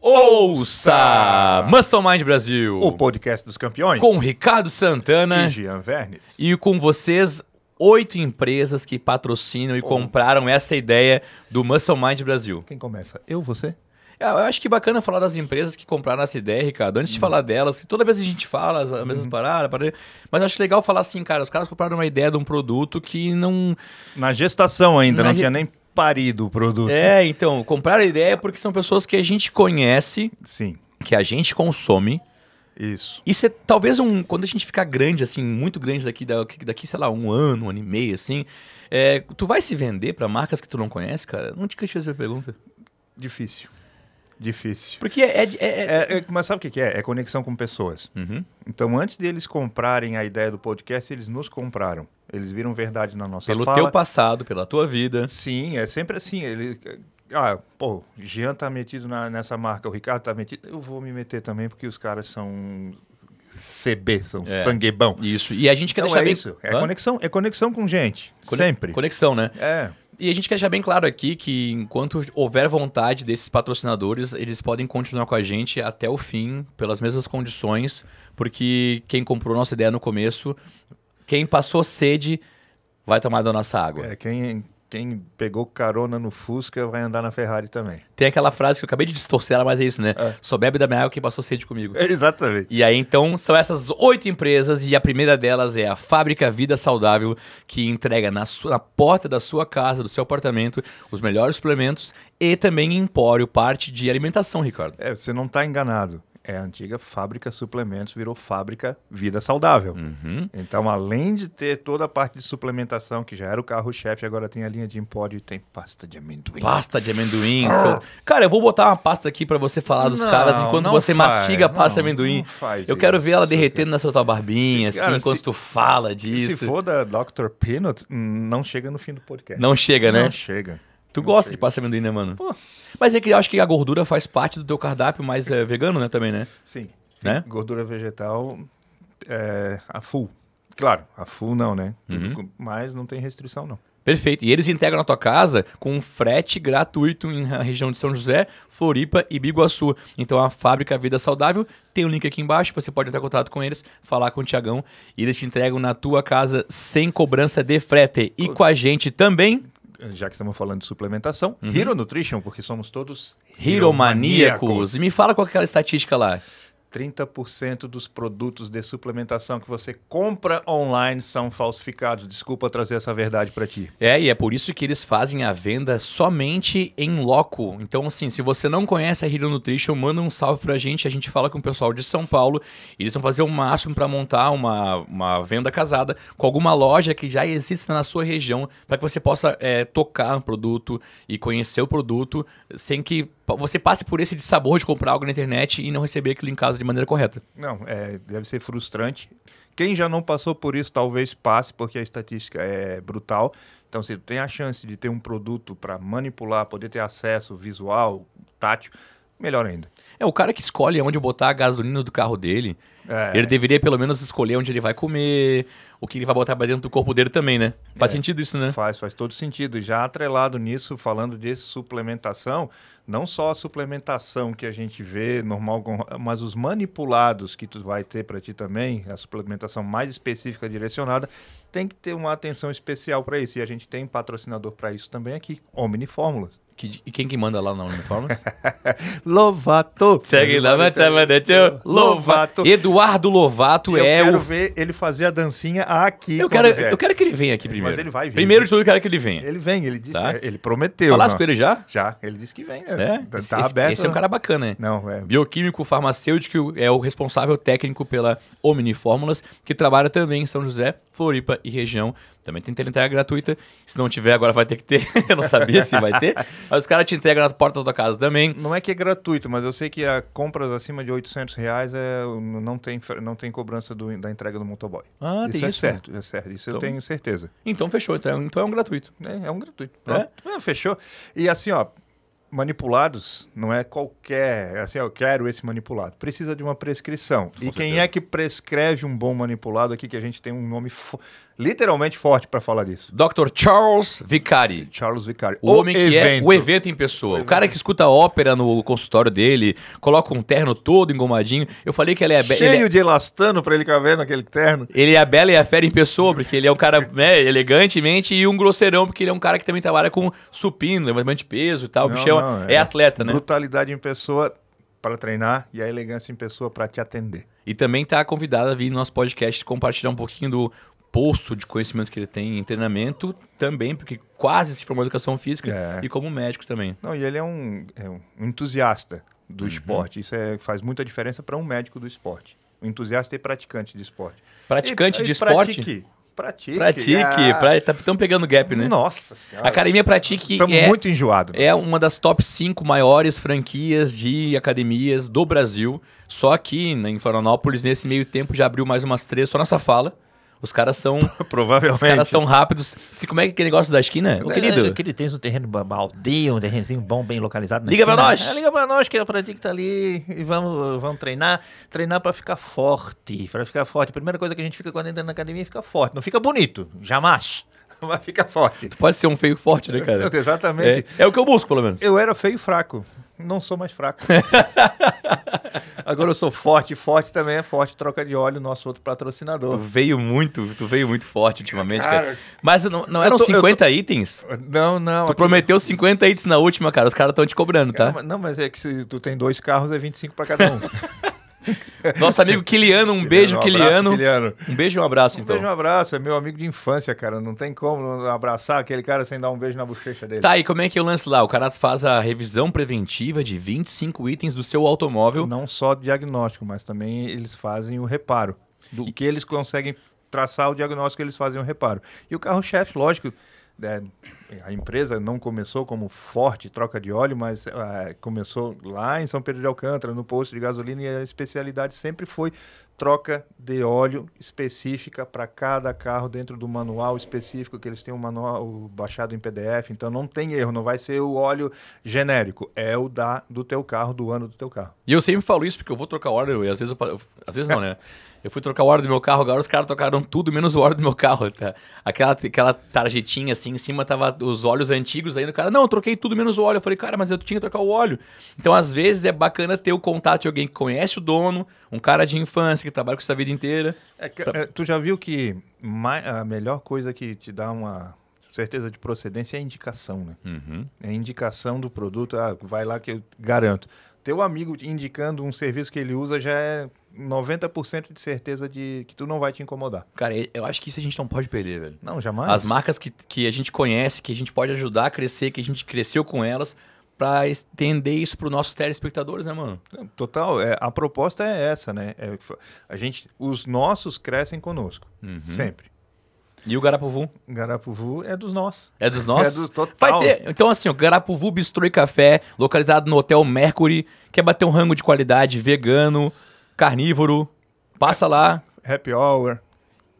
Ouça! Muscle Mind Brasil! O podcast dos campeões. Com Ricardo Santana e Jean Vernes. E com vocês, 8 empresas que patrocinam e compraram essa ideia do Muscle Mind Brasil. Quem começa? Eu, você? Eu acho que bacana falar das empresas que compraram essa ideia, Ricardo. Antes de falar delas, que toda vez a gente fala a mesma parada, mas eu acho legal falar assim, cara, os caras compraram uma ideia de um produto que não... Na gestação ainda, não tinha nem parido o produto. É, então, compraram a ideia porque são pessoas que a gente conhece, Sim. que a gente consome. Isso. Isso é talvez quando a gente ficar grande, assim, muito grande daqui, sei lá, um ano e meio, assim, tu vai se vender pra marcas que tu não conhece, cara? Não te quis fazer a pergunta. Difícil. Porque mas sabe o que é? É conexão com pessoas. Uhum. Então, antes deles comprarem a ideia do podcast, eles nos compraram. Eles viram verdade na nossa Pelo fala. teu passado, pela tua vida. Sim, é sempre assim. Jean tá metido nessa marca, o Ricardo tá metido. Eu vou me meter também, porque os caras são CB, são sanguebão. Isso. E a gente quer deixar bem... Isso. É conexão com gente. Sempre. Conexão, né? É. E a gente quer deixar bem claro aqui que enquanto houver vontade desses patrocinadores, eles podem continuar com a gente até o fim, pelas mesmas condições, porque quem comprou nossa ideia no começo, quem passou sede, vai tomar da nossa água. Quem pegou carona no Fusca vai andar na Ferrari também. Tem aquela frase que eu acabei de distorcer ela, mas é isso, né? Só bebe da minha água quem passou sede comigo. Exatamente. E aí, então, são essas 8 empresas e a primeira delas é a Fábrica Vida Saudável, que entrega na porta da sua casa, do seu apartamento, os melhores suplementos e também empório, parte de alimentação, Ricardo. Você não está enganado. É a antiga Fábrica Suplementos, virou Fábrica Vida Saudável. Uhum. Então, além de ter toda a parte de suplementação, que já era o carro-chefe, agora tem a linha de empório e tem pasta de amendoim. Pasta de amendoim. Cara, eu vou botar uma pasta aqui pra você falar dos caras enquanto você mastiga a pasta de amendoim. Não faz eu quero ver ela isso, derretendo nessa tua barbinha, cara, enquanto tu fala disso. Se for da Dr. Peanut, não chega no fim do podcast. Não chega, né? Não chega. Tu gosta de pasta de amendoim, né, mano? Pô. Mas é que eu acho que a gordura faz parte do teu cardápio mais vegano, né, também, né? Sim. Né? Gordura vegetal, a full. Claro, a full não, né? Mas não tem restrição, não. Perfeito. E eles integram na tua casa com um frete gratuito na região de São José, Floripa e Biguaçu. Então a Fábrica Vida Saudável tem um link aqui embaixo, você pode entrar em contato com eles, falar com o Tiagão e eles te entregam na tua casa sem cobrança de frete. E com a gente também... Já que estamos falando de suplementação, Hero Nutrition, porque somos todos Hiromaníacos. E me fala qual é aquela estatística lá. 30% dos produtos de suplementação que você compra online são falsificados. Desculpa trazer essa verdade para ti. E é por isso que eles fazem a venda somente em loco. Então, assim, se você não conhece a Hero Nutrition, manda um salve pra gente. A gente fala com o pessoal de São Paulo. Eles vão fazer o máximo para montar uma venda casada com alguma loja que já exista na sua região, para que você possa tocar o produto e conhecer o produto sem que você passe por esse dissabor de comprar algo na internet e não receber aquilo em casa de maneira correta. Não, deve ser frustrante. Quem já não passou por isso talvez passe, porque a estatística é brutal. Então, se tem a chance de ter um produto para manipular, poder ter acesso visual, tátil, melhor ainda. O cara que escolhe onde botar a gasolina do carro dele, ele deveria pelo menos escolher onde ele vai comer, o que ele vai botar pra dentro do corpo dele também, né? Faz sentido isso, né? Faz todo sentido. E já atrelado nisso, falando de suplementação, não só a suplementação que a gente vê normal, mas os manipulados que tu vai ter para ti também, a suplementação mais específica direcionada, tem que ter uma atenção especial para isso. E a gente tem patrocinador para isso também aqui, Omni Fórmulas. E quem que manda lá na Uniformes? Lovato. Segue lá, Lovato. Eduardo Lovato eu quero ver ele fazer a dancinha aqui. Eu quero que ele venha aqui primeiro. Mas ele vai vir. Primeiro de tudo, eu quero que ele venha. Ele vem, ele disse, ele prometeu. Falasse com ele já? Já, ele disse que vem. Tá aberto. Esse é um cara bacana, né? Não, Bioquímico, farmacêutico, é o responsável técnico pela Omni Fórmulas, que trabalha também em São José, Floripa e região. Também tem entrega gratuita. Se não tiver, agora vai ter que ter. Eu não sabia se vai ter. Mas os caras te entregam na porta da tua casa também. Não é que é gratuito, mas eu sei que a compras acima de R$800 não tem cobrança da entrega do motoboy. Isso é certo. Isso então, eu tenho certeza. Então fechou. Então é um gratuito. É um gratuito. Fechou. E assim, manipulados não é qualquer... Assim, eu quero esse manipulado. Precisa de uma prescrição. E quem é que prescreve um bom manipulado aqui, que a gente tem um nome literalmente forte para falar disso. Dr. Charles Vicari. Charles Vicari. O homem que é o evento em pessoa. O cara que escuta ópera no consultório dele, coloca um terno todo engomadinho. Eu falei que ele é... Cheio de elastano para ele caber naquele terno. Ele é a Bela e a Fera em pessoa, porque ele é um cara, né, elegantemente, e um grosseirão, porque ele é um cara que também trabalha com supino, levantamento de peso e tal. O bichão é atleta, né? Brutalidade em pessoa para treinar e a elegância em pessoa para te atender. E também tá convidado a vir no nosso podcast compartilhar um pouquinho do posto de conhecimento que ele tem em treinamento também, porque quase se formou em educação física e como médico também. Não, e ele é um entusiasta do esporte. Isso faz muita diferença para um médico do esporte. Um entusiasta e praticante de esporte. Praticante de esporte? Pratique. Estão pegando gap, né? Nossa Senhora. Academia Pratique Estamos muito enjoados. É uma das top 5 maiores franquias de academias do Brasil. Só que em Florianópolis, nesse meio tempo, já abriu mais umas 3 só nessa fala. Os caras são... Provavelmente. Os caras são rápidos. Como é que é aquele negócio da esquina? Ô, querido. Que ele tem um terreno baldio, um terrenozinho bom, bem localizado. Liga pra nós! Liga pra nós, que é o Pratique tá ali. E vamos treinar. Treinar pra ficar forte. Pra ficar forte. A primeira coisa que a gente fica quando entra na academia é ficar forte. Não fica bonito. Jamais. Mas fica forte. Tu pode ser um feio forte, né, cara? Exatamente. É o que eu busco, pelo menos. Eu era feio e fraco. Não sou mais fraco. Agora eu sou forte. Forte também é forte. Troca de óleo, nosso outro patrocinador. Tu veio muito forte ultimamente, cara. Mas não eram 50 itens? Não. Tu prometeu 50 itens na última, cara. Os caras estão te cobrando, tá? Não, mas é que se tu tem 2 carros, é 25 para cada um. Nosso amigo Kiliano, um beijo, Kiliano. Um beijo e um abraço, então. Um beijo e um abraço, é meu amigo de infância, cara. Não tem como abraçar aquele cara sem dar um beijo na bochecha dele. Tá, e como é que é o lance lá? O cara faz a revisão preventiva de 25 itens do seu automóvel. Não só diagnóstico, mas também eles fazem o reparo. Do que eles conseguem traçar o diagnóstico, eles fazem o reparo. E o carro-chefe, lógico, a empresa não começou como forte troca de óleo, mas começou lá em São Pedro de Alcântara, no posto de gasolina, e a especialidade sempre foi troca de óleo específica para cada carro dentro do manual específico, que eles têm um manual baixado em PDF, então não tem erro, não vai ser o óleo genérico, é o do teu carro, do ano do teu carro. E eu sempre falo isso porque eu vou trocar óleo e às vezes não, né? Eu fui trocar o óleo do meu carro, agora os caras trocaram tudo, menos o óleo do meu carro, tá? Aquela tarjetinha assim, em cima tava os óleos antigos ainda. O cara, não, eu troquei tudo menos o óleo. Eu falei, cara, mas eu tinha que trocar o óleo. Então, às vezes, é bacana ter o contato de alguém que conhece o dono, um cara de infância, que trabalha com isso a vida inteira. Tu já viu que a melhor coisa que te dá uma certeza de procedência é a indicação, né? Uhum. É a indicação do produto, vai lá que eu garanto. Teu amigo indicando um serviço que ele usa já é 90% de certeza de que tu não vai te incomodar. Cara, eu acho que isso a gente não pode perder, velho. Não, jamais. As marcas que a gente conhece, que a gente pode ajudar a crescer, que a gente cresceu com elas, pra estender isso pros nossos telespectadores, né, mano? Total, a proposta é essa, né? Os nossos crescem conosco, sempre. E o Garapuvu? Garapuvu é dos nossos. É dos nossos? É do total. Vai ter. Então, assim, o Garapuvu Bistrô e Café, localizado no Hotel Mercury, quer bater um rango de qualidade vegano, carnívoro, passa lá. Happy hour.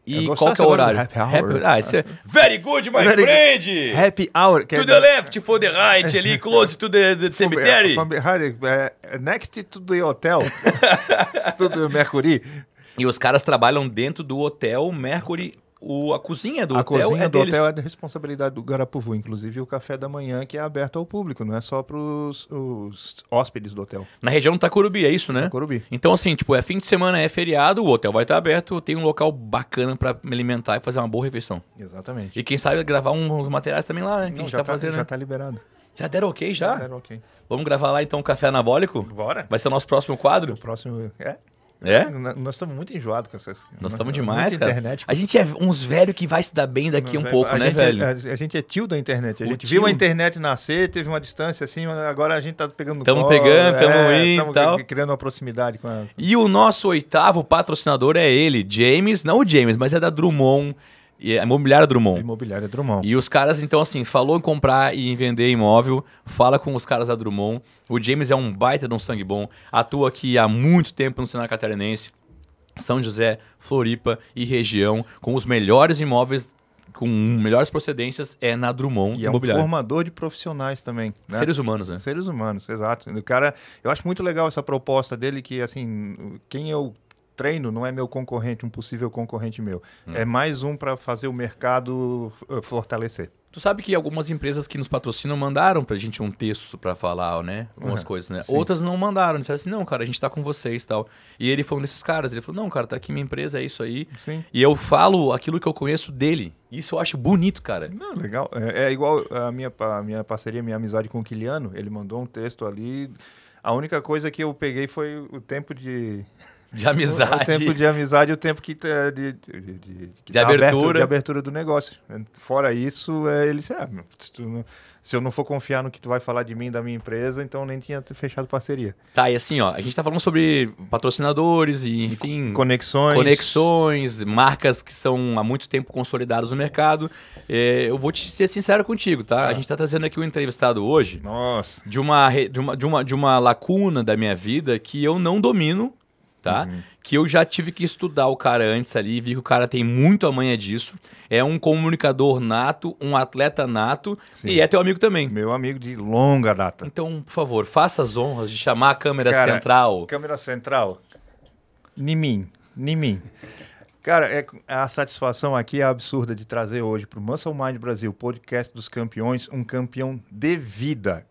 E qual que é o horário? Happy hour. Isso é very good, my friend! Happy hour. To the left, for the right, ali, close to the cemetery. Next to the hotel. To the Mercury. E os caras trabalham dentro do Hotel Mercury. A cozinha do hotel cozinha é do deles. hotel é da responsabilidade do Garapuvu, inclusive o café da manhã que é aberto ao público, não é só para os hóspedes do hotel. Na região do Tacurubi, é isso, né? Tacurubi. Então, assim, tipo, fim de semana, é feriado, o hotel vai estar aberto, tem um local bacana para me alimentar e fazer uma boa refeição. Exatamente. E quem sabe gravar uns materiais também lá, né? Que a gente tá fazendo. Já tá liberado. Já deram ok, já? Já deram ok. Vamos gravar lá então um café anabólico? Bora. Vai ser o nosso próximo quadro? O próximo É? Nós estamos muito enjoados com essas... Nós estamos demais, cara. Internet. A gente é uns velhos que vai se dar bem daqui um pouco, né, velho? A gente é tio da internet. A gente viu a internet nascer, teve uma distância assim, agora a gente tá pegando no Tamo pegando, tamo indo e tal. Criando uma proximidade com a... E o nosso 8º patrocinador é ele, James, não o James, mas é da Drummond, a Imobiliária Drummond. Imobiliária Drummond. E os caras, então, assim, falou em comprar e em vender imóvel, fala com os caras da Drummond. O James é um baita de um sangue bom, atua aqui há muito tempo no cenário catarinense, São José, Floripa e região, com os melhores imóveis, com melhores procedências, é na Drummond e Imobiliária. É um formador de profissionais também. Né? Seres humanos, né? Seres humanos, exato. O cara, eu acho muito legal essa proposta dele, que assim, quem eu treino não é meu concorrente, um possível concorrente meu. É mais um para fazer o mercado fortalecer. Tu sabe que algumas empresas que nos patrocinam mandaram pra gente um texto pra falar, né? Algumas coisas, né? Sim. Outras não mandaram. Disseram assim, não, cara, a gente tá com vocês e tal. E ele foi um desses caras. Ele falou, não, cara, tá aqui minha empresa, é isso aí. Sim. E eu falo aquilo que eu conheço dele. Isso eu acho bonito, cara. Não, legal. É igual a minha parceria, minha amizade com o Kiliano. Ele mandou um texto ali. A única coisa que eu peguei foi o tempo de... De amizade. O tempo de amizade e o tempo que De abertura. Aberto, de abertura do negócio. Fora isso, ele disse, se eu não for confiar no que tu vai falar de mim, da minha empresa, então nem tinha fechado parceria. Tá, e assim, ó, a gente tá falando sobre patrocinadores e, enfim... Conexões. marcas que são há muito tempo consolidadas no mercado. Eu vou te ser sincero contigo, tá? A gente tá trazendo aqui um entrevistado hoje Nossa. de uma lacuna da minha vida que eu não domino, tá? Que eu já tive que estudar o cara antes ali, vi que o cara tem muito a manha disso. É um comunicador nato, um atleta nato. Sim. E é teu amigo também. Meu amigo de longa data. Então, por favor, faça as honras de chamar a câmera Cara, central. Câmera central. Nimim. Cara, a satisfação aqui é absurda de trazer hoje para o Muscle Mind Brasil, podcast dos campeões, um campeão de vida.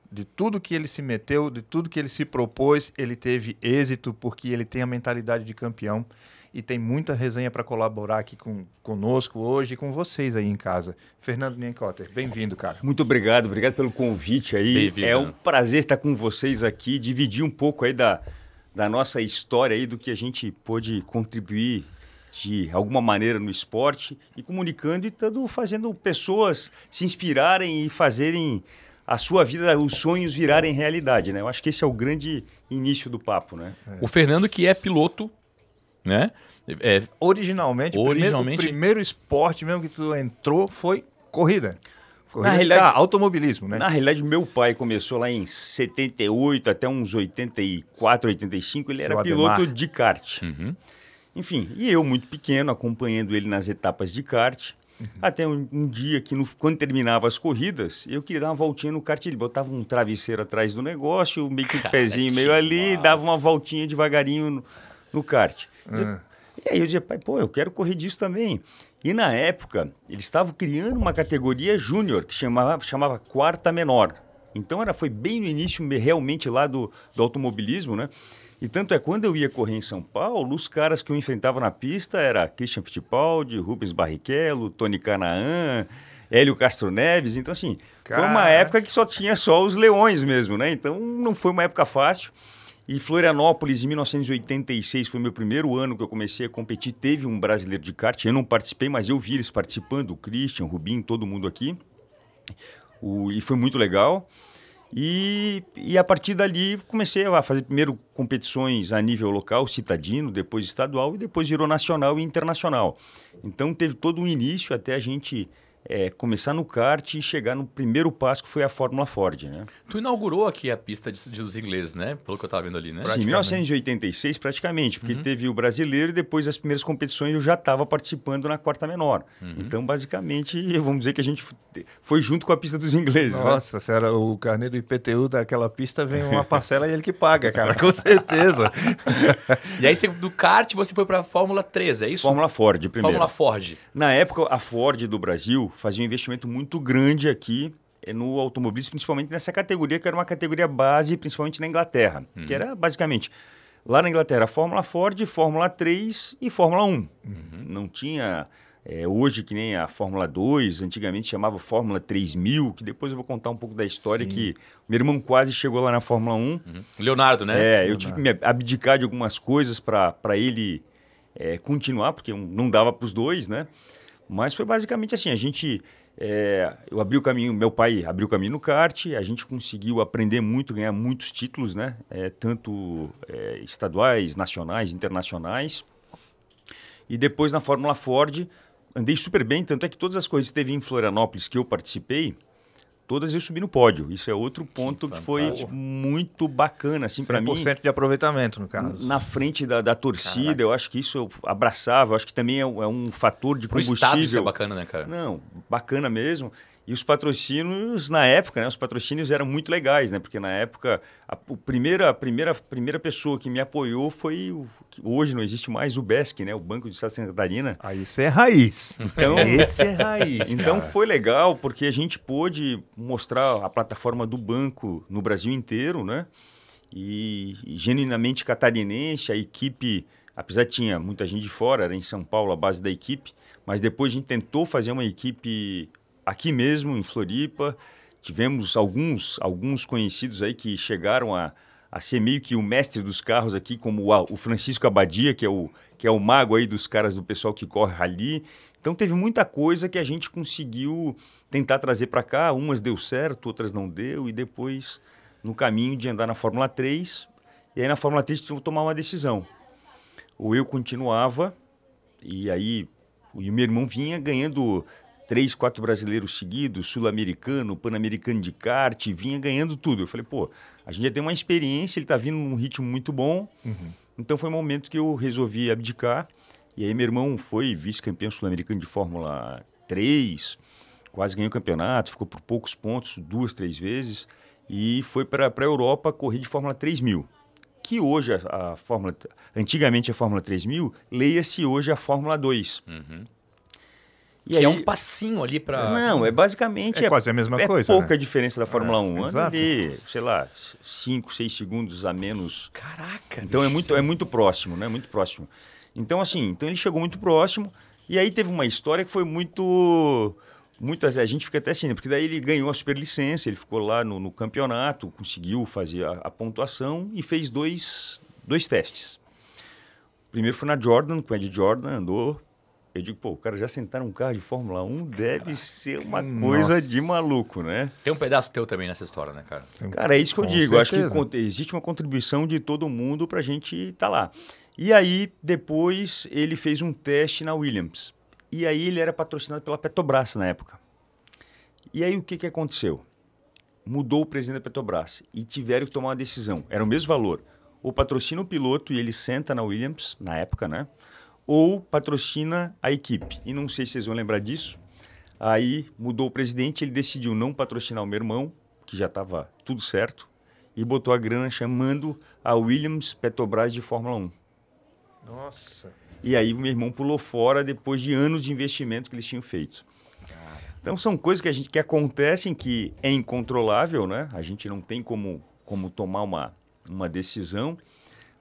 De tudo que ele se meteu, de tudo que ele se propôs, ele teve êxito porque ele tem a mentalidade de campeão e tem muita resenha para colaborar aqui conosco hoje e com vocês aí em casa. Fernando Nienkotter, bem-vindo, cara. Muito obrigado pelo convite aí. Bem-vindo. É um prazer estar com vocês aqui, dividir um pouco aí da nossa história aí, do que a gente pôde contribuir de alguma maneira no esporte e comunicando e fazendo pessoas se inspirarem e fazerem a sua vida, os sonhos virarem realidade, né? Eu acho que esse é o grande início do papo, né? O Fernando, que é piloto, né? Originalmente, o primeiro esporte mesmo que tu entrou foi corrida. Na realidade, automobilismo, né? Na realidade, meu pai começou lá em 78 até uns 84, 85, ele era piloto de kart. Enfim, e eu muito pequeno, acompanhando ele nas etapas de kart. Até um dia que, quando terminava as corridas, eu queria dar uma voltinha no kart. Ele botava um travesseiro atrás do negócio, meio que um pezinho meio ali, dava uma voltinha devagarinho no kart. E aí eu dizia, pai, eu quero correr disso também. E na época, eles estavam criando uma categoria júnior, que chamava quarta menor. Então foi bem no início realmente lá do automobilismo, né? E tanto é, quando eu ia correr em São Paulo, os caras que eu enfrentava na pista era Christian Fittipaldi, Rubens Barrichello, Tony Canaan, Hélio Castro Neves. Então, assim, foi uma época que tinha só os leões mesmo, né? Então, não foi uma época fácil. E Florianópolis, em 1986, foi meu primeiro ano que eu comecei a competir. Teve um brasileiro de kart, eu não participei, mas eu vi eles participando, o Christian, o Rubinho, todo mundo aqui. E foi muito legal. E a partir dali comecei a fazer primeiro competições a nível local, citadino, depois estadual e depois virou nacional e internacional. Então teve todo um início até a gente começar no kart e chegar no primeiro passo que foi a Fórmula Ford, né? Tu inaugurou aqui a pista dos ingleses, né? Pelo que eu tava vendo ali, né? Sim, em 1986 praticamente, porque teve o brasileiro e depois das primeiras competições eu já estava participando na quarta menor. Então, basicamente, vamos dizer que a gente foi junto com a pista dos ingleses. Nossa, senhora, o carnê do IPTU daquela pista vem uma parcela e ele que paga, cara, com certeza. E aí do kart você foi para a Fórmula 3, é isso? Fórmula Ford primeiro. Fórmula Ford. Na época, a Ford do Brasil fazia um investimento muito grande aqui no automobilismo, principalmente nessa categoria, que era uma categoria base, principalmente na Inglaterra, que era basicamente, lá na Inglaterra, Fórmula Ford, Fórmula 3 e Fórmula 1. Não tinha, hoje que nem a Fórmula 2, antigamente chamava Fórmula 3000, que depois eu vou contar um pouco da história, que meu irmão quase chegou lá na Fórmula 1. Leonardo, né? Eu tive que me abdicar de algumas coisas para ele continuar, porque não dava para os dois, né? Mas foi basicamente assim, eu abri o caminho, meu pai abriu o caminho no kart, a gente conseguiu aprender muito, ganhar muitos títulos, né? Tanto estaduais, nacionais, internacionais. E depois na Fórmula Ford, andei super bem, tanto é que todas as coisas que teve em Florianópolis que eu participei, todas eu subi no pódio. Isso é outro ponto que foi muito bacana, assim, para mim. 100% de aproveitamento, no caso. Na frente da torcida. Caraca. Eu acho que isso eu abraçava, eu acho que também é um fator de combustível. Pro estado isso é bacana, né, cara? Não, bacana mesmo. E os patrocínios, na época, né, os patrocínios eram muito legais, né? Porque na época, a primeira pessoa que me apoiou foi, hoje não existe mais, o BESC, né? O Banco do Estado de Santa Catarina. Aí isso é raiz. Então, Esse é raiz. então cara. foi legal, porque a gente pôde mostrar a plataforma do banco no Brasil inteiro, né? E genuinamente catarinense, a equipe, apesar de tinha muita gente de fora, era em São Paulo a base da equipe, mas depois a gente tentou fazer uma equipe aqui mesmo, em Floripa. Tivemos alguns conhecidos aí que chegaram a ser meio que o mestre dos carros aqui, como o Francisco Abadia, que é o mago aí dos caras do pessoal que corre rally. Então teve muita coisa que a gente conseguiu tentar trazer para cá. Umas deu certo, outras não deu. E depois, no caminho de andar na Fórmula 3, e aí na Fórmula 3 tive que tomar uma decisão. Ou eu continuava, e aí o meu irmão vinha ganhando 3, 4 brasileiros seguidos, sul-americano, pan-americano de kart, vinha ganhando tudo. Eu falei, pô, a gente já tem uma experiência, ele está vindo num ritmo muito bom. Então foi um momento que eu resolvi abdicar. E aí meu irmão foi vice-campeão sul-americano de Fórmula 3, quase ganhou o campeonato, ficou por poucos pontos, 2, 3 vezes, e foi para a Europa correr de Fórmula 3000. Que hoje antigamente a Fórmula 3000, leia-se hoje a Fórmula 2. E que aí, é um passinho ali para... Não, basicamente... É quase a mesma coisa, pouca né? diferença da Fórmula 1. Anda exato. ali, sei lá, 5, 6 segundos a menos. Caraca, Então bicho, é muito próximo, né? Muito próximo. Então, assim, ele chegou muito próximo. E aí teve uma história que foi muito... A gente fica até assim, né? Porque daí ele ganhou a superlicença, ele ficou lá no campeonato, conseguiu fazer a pontuação e fez dois testes. O primeiro foi na Jordan, com o Ed Jordan, andou. Eu digo, pô, o cara já sentar num carro de Fórmula 1 deve ser uma coisa de maluco, né? Tem um pedaço teu também nessa história, né, cara? Cara, é isso que eu Com digo. Acho certeza. que existe uma contribuição de todo mundo para a gente estar lá. E aí, depois, ele fez um teste na Williams. E aí, ele era patrocinado pela Petrobras na época. E aí, o que aconteceu? Mudou o presidente da Petrobras e tiveram que tomar uma decisão. Era o mesmo valor. Ou patrocina o piloto e ele senta na Williams, na época, né? Ou patrocina a equipe. E não sei se vocês vão lembrar disso. Aí mudou o presidente, ele decidiu não patrocinar o meu irmão, que já estava tudo certo, e botou a grana chamando a Williams Petrobras de Fórmula 1. Nossa. E aí o meu irmão pulou fora depois de anos de investimento que eles tinham feito. Então são coisas que acontecem que é incontrolável, né? A gente não tem como tomar uma decisão.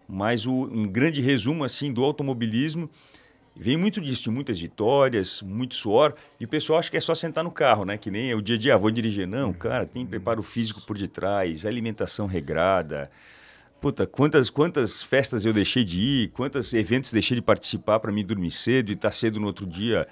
Mas um grande resumo assim do automobilismo vem muito disso, de muitas vitórias, muito suor. E o pessoal acha que é só sentar no carro, né? Que nem o dia a dia, vou dirigir. Não, cara, tem preparo físico por detrás, alimentação regrada. Puta, quantas festas eu deixei de ir, quantos eventos deixei de participar para mim dormir cedo e estar cedo no outro dia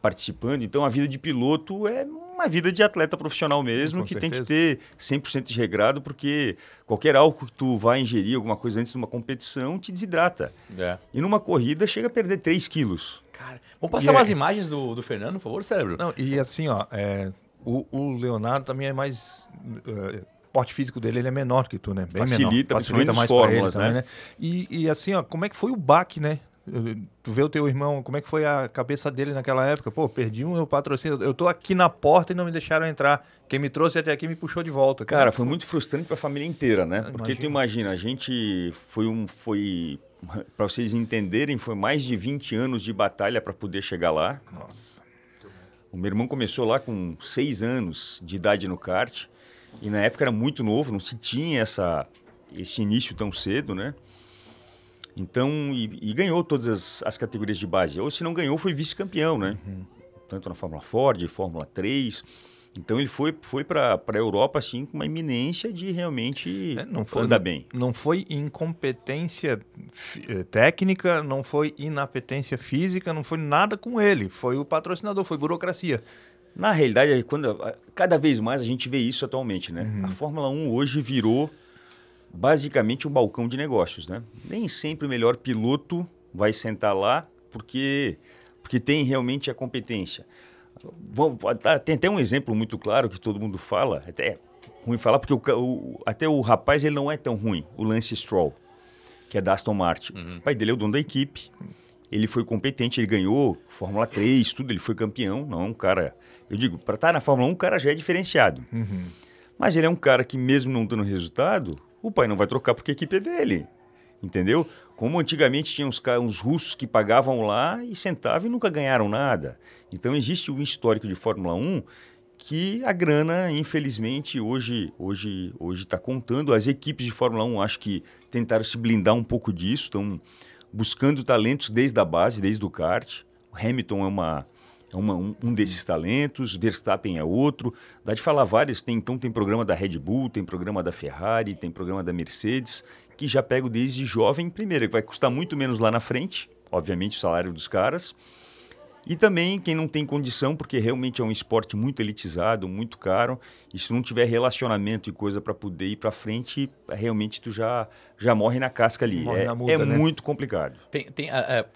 participando. Então, a vida de piloto é uma vida de atleta profissional mesmo, Com que certeza. tem que ter 100% de regrado, porque qualquer álcool que tu vai ingerir, alguma coisa antes de uma competição, te desidrata. É. E numa corrida chega a perder 3 quilos. Cara, vamos passar E umas imagens do Fernando, por favor, cérebro? Não, e assim, ó, o Leonardo também é mais... o porte físico dele ele é menor que tu, né? Bem Facilita, menor. principalmente mais nas pra ele fórmulas, também, né? E assim, ó, como é que foi o baque, né? Tu vê o teu irmão, como é que foi a cabeça dele naquela época? Pô, perdi meu patrocínio, eu tô aqui na porta e não me deixaram entrar. Quem me trouxe até aqui me puxou de volta. Cara, foi muito frustrante para a família inteira, né? Porque Imagino. tu imagina, a gente foi para vocês entenderem, foi mais de 20 anos de batalha para poder chegar lá. Nossa. O meu irmão começou lá com 6 anos de idade no kart. E na época era muito novo, não se tinha esse início tão cedo, né? Então, e ganhou todas as categorias de base. Ou se não ganhou, foi vice-campeão, né? Tanto na Fórmula Ford, Fórmula 3. Então, ele foi para a Europa, assim, com uma iminência de realmente andar bem. Não foi incompetência técnica, não foi inapetência física, não foi nada com ele. Foi o patrocinador, foi burocracia. Na realidade, cada vez mais a gente vê isso atualmente, né? A Fórmula 1 hoje virou basicamente um balcão de negócios, né? Nem sempre o melhor piloto vai sentar lá porque tem realmente a competência. Tem até um exemplo muito claro que todo mundo fala, até é ruim falar porque até o rapaz ele não é tão ruim, o Lance Stroll, que é da Aston Martin. O pai dele é o dono da equipe Ele foi competente, ele ganhou Fórmula 3, tudo, ele foi campeão. Não é um cara... Eu digo, para estar na Fórmula 1, o cara já é diferenciado. Mas ele é um cara que, mesmo não dando resultado, o pai não vai trocar porque a equipe é dele. Entendeu? Como antigamente tinha uns russos que pagavam lá e sentavam e nunca ganharam nada. Então existe um histórico de Fórmula 1 que a grana, infelizmente, hoje está contando. As equipes de Fórmula 1 acho que tentaram se blindar um pouco disso, estão buscando talentos desde a base, desde o kart. O Hamilton um desses talentos, Verstappen é outro. Dá de falar vários, tem programa da Red Bull, tem programa da Ferrari, tem programa da Mercedes, que já pego desde jovem primeiro, que vai custar muito menos lá na frente, obviamente o salário dos caras. E também quem não tem condição, porque realmente é um esporte muito elitizado, muito caro, e se não tiver relacionamento e coisa para poder ir para frente, realmente tu já morre na casca ali. É muito complicado.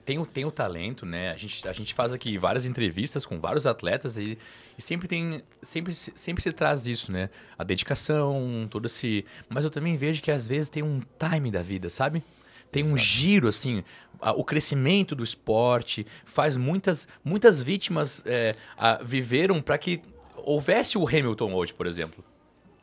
Tem o talento, né? A gente faz aqui várias entrevistas com vários atletas e sempre se traz isso, né? A dedicação, todo esse... Mas eu também vejo que às vezes tem um time da vida, sabe? Tem um giro, assim, o crescimento do esporte faz muitas vítimas viveram para que houvesse o Hamilton hoje, por exemplo.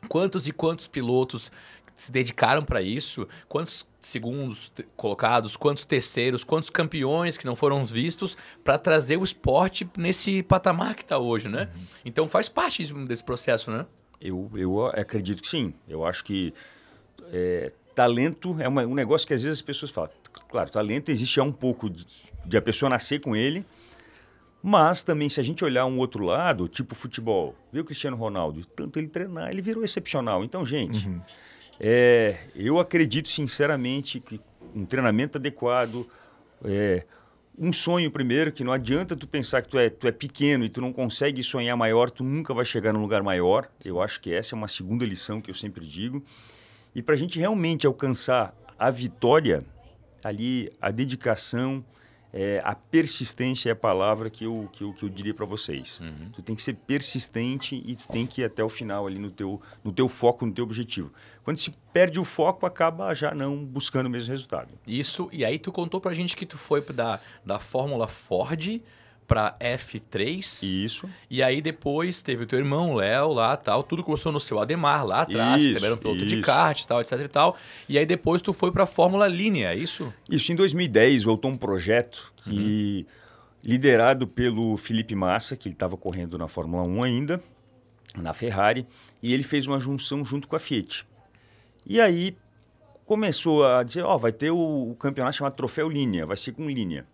Quantos e quantos pilotos se dedicaram para isso? Quantos segundos colocados, quantos terceiros, quantos campeões que não foram vistos para trazer o esporte nesse patamar que está hoje, né? Então faz parte desse processo, né? Eu acredito que sim. Eu acho que... talento é um negócio que às vezes as pessoas falam. Claro, talento existe um pouco de a pessoa nascer com ele, mas também se a gente olhar um outro lado, tipo futebol, vê o Cristiano Ronaldo, tanto ele treinar, ele virou excepcional. Então, gente, eu acredito sinceramente que um treinamento adequado, um sonho primeiro, que não adianta tu pensar que tu é pequeno e tu não consegue sonhar maior, tu nunca vai chegar num lugar maior. Eu acho que essa é uma segunda lição que eu sempre digo. E para a gente realmente alcançar a vitória, ali a dedicação, a persistência é a palavra que eu diria para vocês. Tu tem que ser persistente e tu tem que ir até o final ali no teu foco, no teu objetivo. Quando se perde o foco, acaba já não buscando o mesmo resultado. Isso, e aí tu contou pra gente que tu foi da Fórmula Ford para F3. Isso. E aí depois teve o teu irmão, Léo, lá tal. Tudo começou no seu Ademar, lá atrás, que também era um piloto de kart e tal, etc e tal. E aí depois tu foi para a Fórmula Linea, é isso? Isso, em 2010 voltou um projeto que liderado pelo Felipe Massa, que ele estava correndo na Fórmula 1 ainda, na Ferrari, e ele fez uma junção junto com a Fiat. E aí começou a dizer, vai ter o campeonato chamado Troféu Linea, vai ser com linha.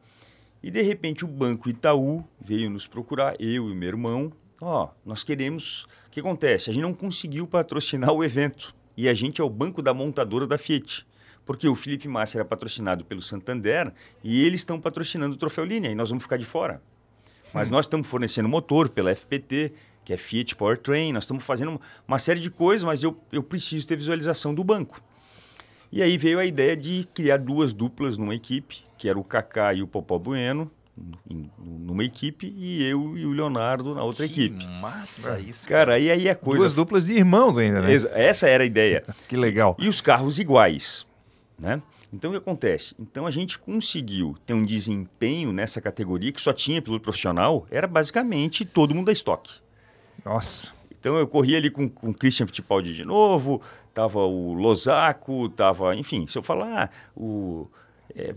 E, de repente, o Banco Itaú veio nos procurar, eu e meu irmão. Nós queremos... O que acontece? A gente não conseguiu patrocinar o evento. E a gente é o banco da montadora da Fiat. Porque o Felipe Massa era patrocinado pelo Santander e eles estão patrocinando o Troféu Linea. E nós vamos ficar de fora. Mas nós estamos fornecendo motor pela FPT, que é Fiat Powertrain. Nós estamos fazendo uma série de coisas, mas eu preciso ter visualização do banco. E aí veio a ideia de criar duas duplas numa equipe, que era o Kaká e o Popó Bueno, numa equipe, e eu e o Leonardo na outra equipe. Que massa isso. Cara, e aí a coisa... Duas duplas de irmãos ainda, né? Essa era a ideia. Que legal. E os carros iguais, né? Então, o que acontece? Então, a gente conseguiu ter um desempenho nessa categoria que só tinha piloto profissional, era basicamente todo mundo da estoque. Nossa. Então, eu corri ali com o Christian Fittipaldi de novo, tava o Losaco, tava, enfim, se eu falar,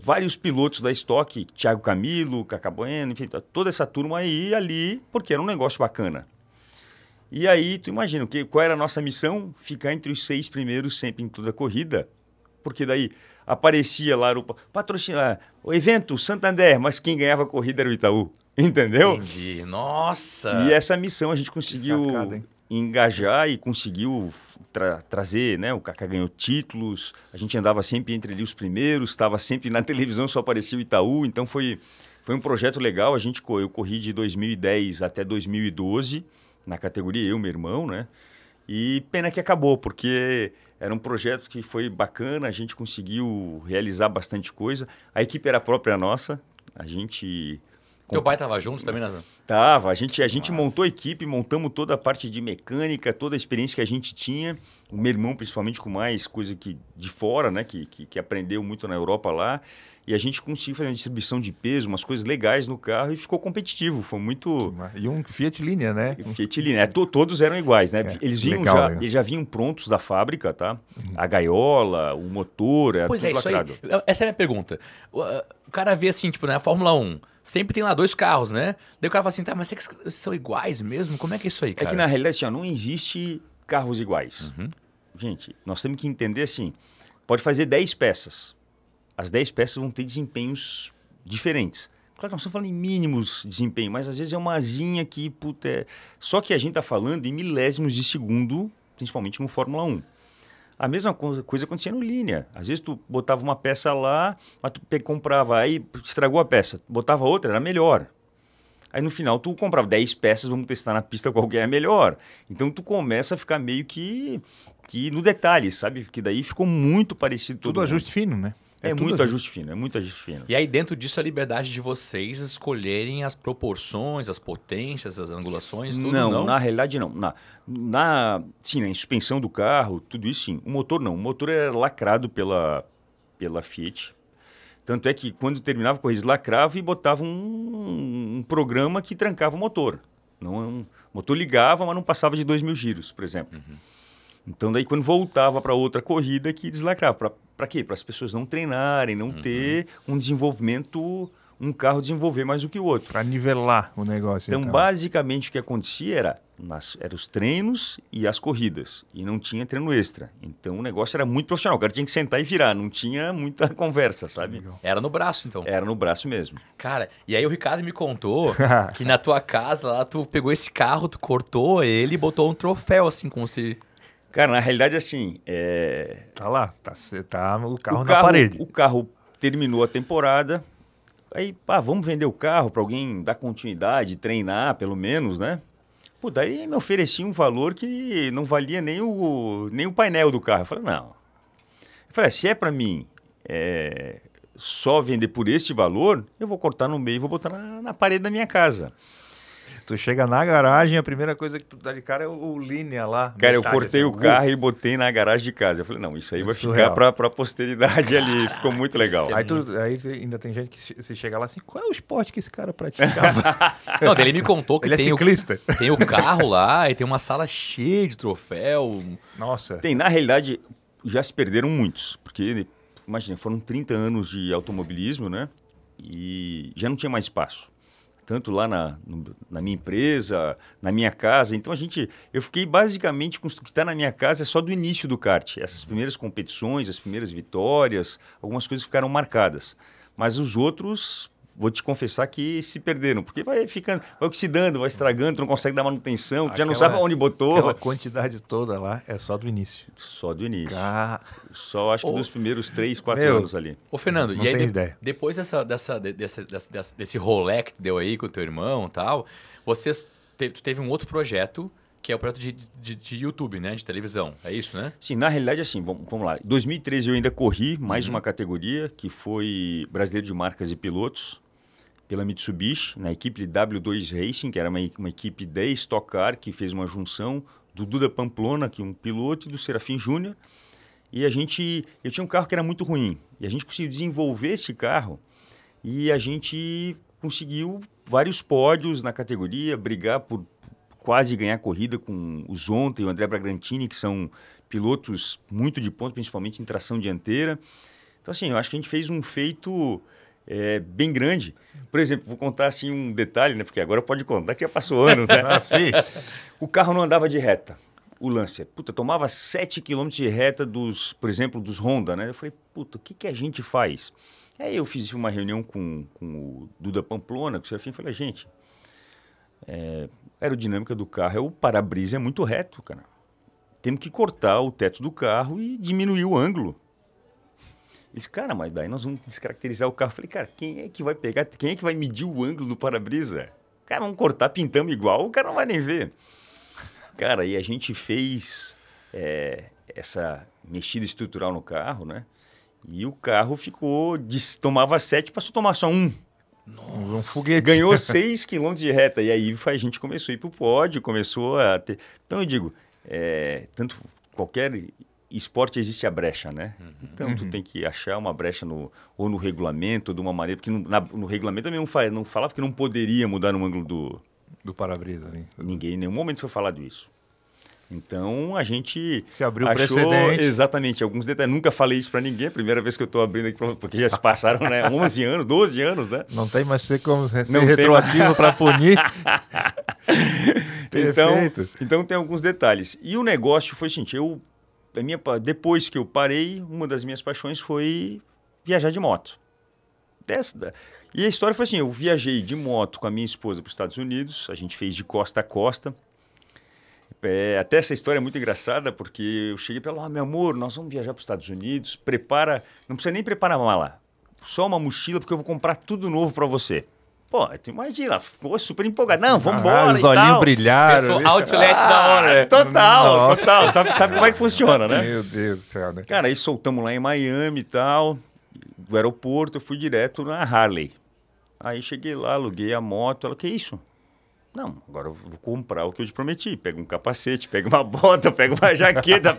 vários pilotos da estoque, Thiago Camilo, Cacá Bueno, enfim, toda essa turma aí ali, porque era um negócio bacana. E aí, tu imagina, qual era a nossa missão? Ficar entre os 6 primeiros sempre em toda a corrida, porque daí aparecia lá o evento Santander, mas quem ganhava a corrida era o Itaú, entendeu? Entendi, nossa! E essa missão a gente conseguiu engajar e conseguiu trazer, né? O Kaká ganhou títulos, a gente andava sempre entre ali os primeiros, estava sempre na televisão, só aparecia o Itaú, então foi um projeto legal. Eu corri de 2010 até 2012 na categoria, eu e meu irmão, né? E pena que acabou, porque era um projeto que foi bacana, a gente conseguiu realizar bastante coisa, a equipe era própria nossa, a gente Teu pai tava junto também, né? Tava, a gente montou a equipe, montamos toda a parte de mecânica, toda a experiência que a gente tinha. O meu irmão, principalmente, com mais coisa que de fora, né? Que aprendeu muito na Europa lá. E a gente conseguiu fazer uma distribuição de peso, umas coisas legais no carro e ficou competitivo. Foi muito... E um Fiat Linea, né? Fiat Linea. Todos eram iguais, né? Eles eles já vinham prontos da fábrica, tá? A gaiola, o motor, era Pois tudo é, isso lacrado. aí. Essa é a minha pergunta. O cara vê assim, tipo, né? A Fórmula 1. Sempre tem lá 2 carros, né? Daí o cara fala assim, tá, mas será que eles são iguais mesmo? Como é que é isso aí, cara? É que na realidade, assim, ó, não existe carros iguais. Gente, nós temos que entender assim, pode fazer 10 peças. As 10 peças vão ter desempenhos diferentes. Claro que nós estamos falando em mínimos desempenho, mas às vezes é uma asinha que, puta, Só que a gente está falando em milésimos de segundo, principalmente no Fórmula 1. A mesma coisa acontecia no Linea. Às vezes tu botava uma peça lá, mas tu comprava, aí estragou a peça, botava outra, era melhor. Aí no final tu comprava 10 peças, vamos testar na pista qual que é melhor. Então tu começa a ficar meio que no detalhe, sabe? Que daí ficou muito parecido Tudo todo ajuste fino, né? É muito ajuste fino, é muito ajuste fino. E aí dentro disso a liberdade de vocês escolherem as proporções, as potências, as angulações, tudo não? Na realidade não. Sim, na suspensão do carro, tudo isso sim. O motor não. O motor era lacrado pela Fiat. Tanto é que quando terminava a corrida, lacrava e botava um programa que trancava o motor. O motor ligava, mas não passava de 2.000 giros, por exemplo. Então, daí, quando voltava para outra corrida, que deslacrava. Para quê? Para as pessoas não treinarem, não ter um desenvolvimento, um carro desenvolver mais do que o outro. Para nivelar o negócio. Então, basicamente, o que acontecia era os treinos e as corridas. E não tinha treino extra. Então, o negócio era muito profissional. O cara tinha que sentar e virar. Não tinha muita conversa, sabe? Era no braço, então. Era no braço mesmo. Cara, e aí o Ricardo me contou que na tua casa lá, tu pegou esse carro, tu cortou ele e botou um troféu, assim, como se... Cara, na realidade, assim... Tá lá, tá o carro na parede. O carro terminou a temporada, aí, vamos vender o carro para alguém dar continuidade, treinar, pelo menos, né? Pô, daí me oferecia um valor que não valia nem o painel do carro. Eu falei, não. Eu falei, se é para mim só vender por esse valor, eu vou cortar no meio e vou botar na parede da minha casa. Tu chega na garagem, a primeira coisa que tu dá de cara é o Linea lá. Cara, eu cortei o carro e botei na garagem de casa. Eu falei, não, isso aí vai ficar pra posteridade ali. Ficou muito legal. Aí ainda tem gente que se chega lá assim, qual é o esporte que esse cara praticava? Não, ele me contou que ele é ciclista. Tem o carro lá e tem uma sala cheia de troféu. Nossa. Na realidade, já se perderam muitos. Porque, imagina, foram 30 anos de automobilismo, né? E já não tinha mais espaço. Tanto lá na minha empresa, na minha casa. Então, eu fiquei basicamente com o que está na minha casa é só do início do kart. Essas primeiras competições, as primeiras vitórias, algumas coisas ficaram marcadas. Mas os outros, vou te confessar que se perderam. Porque vai oxidando, vai estragando, tu não consegue dar manutenção, tu já não sabe onde botou. Aquela quantidade toda lá é só do início. Só do início. Só acho que dos primeiros 3, 4 anos ali. Ô, Fernando, não e aí ideia. Depois desse rolê que tu deu aí com o teu irmão e tal, tu teve um outro projeto, que é o projeto de YouTube, né? De televisão. É isso, né? Sim, na realidade, assim, vamos lá. Em 2013 eu ainda corri mais uma categoria, que foi Brasileiro de Marcas e Pilotos, pela Mitsubishi, na equipe de W2 Racing, que era uma equipe de Stock Car, que fez uma junção do Duda Pamplona, que é um piloto, e do Serafim Júnior. E eu tinha um carro que era muito ruim. E a gente conseguiu desenvolver esse carro e a gente conseguiu vários pódios na categoria, brigar por quase ganhar corrida com o Zonta e o André Bragantini, que são pilotos muito de ponta, principalmente em tração dianteira. Então, assim, eu acho que a gente fez um feito bem grande. Por exemplo, vou contar assim um detalhe, né? Porque agora pode contar que já passou anos, né? Sim. O carro não andava de reta. O Lancer, tomava 7 km de reta por exemplo, dos Honda, né? Eu falei, o que a gente faz? Aí eu fiz uma reunião com o Duda Pamplona, com o Serafim, e falei, gente, a aerodinâmica do carro, o para-brisa é muito reto, cara. Temos que cortar o teto do carro e diminuir o ângulo. Ele disse, cara, mas daí nós vamos descaracterizar o carro. Eu falei, cara, quem é que vai medir o ângulo do para-brisa? Cara, vamos cortar, pintamos igual, o cara não vai nem ver. Cara, e a gente fez essa mexida estrutural no carro, né? E o carro tomava 7, passou a tomar só 1. Um foguete. Ganhou 6 km de reta. E aí a gente começou a ir para o pódio, começou a ter... Então eu digo, tanto qualquer esporte existe a brecha, né? Então tu tem que achar uma brecha ou no regulamento, de uma maneira... Porque no regulamento também não falava que não poderia mudar no ângulo do para-brisa ali. Ninguém em nenhum momento foi falado isso. Então, a gente se abriu achou precedente. Exatamente, alguns detalhes. Nunca falei isso para ninguém, primeira vez que eu estou abrindo aqui, porque já se passaram 11 anos, 12 anos, né? Não tem mais como ser retroativo para punir. então, tem alguns detalhes. E o negócio foi o seguinte, depois que eu parei, uma das minhas paixões foi viajar de moto. E a história foi assim, eu viajei de moto com a minha esposa para os Estados Unidos, a gente fez de costa a costa. Até essa história é muito engraçada, porque eu cheguei para ela, meu amor, nós vamos viajar para os Estados Unidos, não precisa nem preparar mala, só uma mochila, porque eu vou comprar tudo novo para você. Pô, tu imagina, ficou super empolgado. Não, vamos embora os olhinhos brilharam. Outlet da hora, né? Total. Sabe como é que funciona, né? Meu Deus do céu, né? Cara, aí soltamos lá em Miami e tal, do aeroporto, eu fui direto na Harley. Aí cheguei lá, aluguei a moto, ela, que isso? Não, agora eu vou comprar o que eu te prometi. Pega um capacete, pega uma bota, pega uma jaqueta,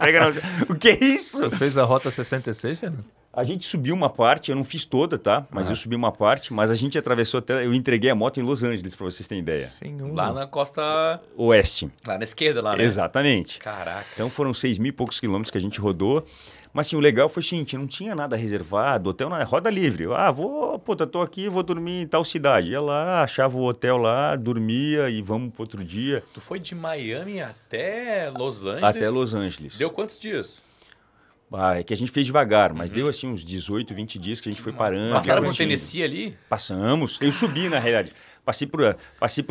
O que é isso? Você fez a Rota 66, Fernando? A gente subiu uma parte, eu não fiz toda, tá? Mas eu subi uma parte, mas a gente atravessou até... Eu entreguei a moto em Los Angeles, pra vocês terem ideia. Senhor. Lá na costa... Oeste. Lá na esquerda, lá, né? Exatamente. Caraca. Então foram 6.000 e poucos quilômetros que a gente rodou. Mas assim, o legal foi o seguinte, não tinha nada reservado, hotel na roda livre. Tô aqui, vou dormir em tal cidade. Ia lá, achava o hotel lá, dormia e vamos para outro dia. Tu foi de Miami até Los Angeles? Até Los Angeles. Deu quantos dias? É que a gente fez devagar, mas deu assim uns 18, 20 dias que a gente foi parando. Passaram por Tennessee ali? Passamos. Eu subi, na realidade. Passei por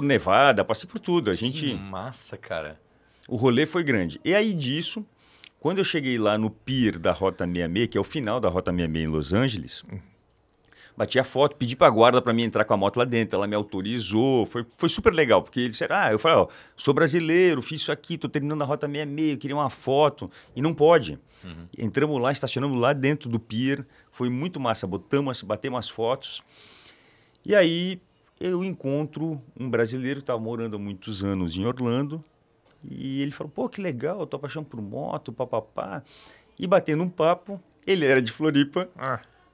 Nevada, passei por tudo. Que massa, cara. O rolê foi grande. E aí disso... Quando eu cheguei lá no pier da Rota 66, que é o final da Rota 66 em Los Angeles, bati a foto, pedi para a guarda para mim entrar com a moto lá dentro, ela me autorizou, foi super legal, porque eles disseram, eu falei, sou brasileiro, fiz isso aqui, estou terminando a Rota 66, eu queria uma foto, e não pode. Entramos lá, estacionamos lá dentro do pier, foi muito massa, batemos as fotos, e aí eu encontro um brasileiro que estava morando há muitos anos em Orlando, e ele falou, pô, que legal, eu tô apaixonado por moto, papapá. E batendo um papo, ele era de Floripa.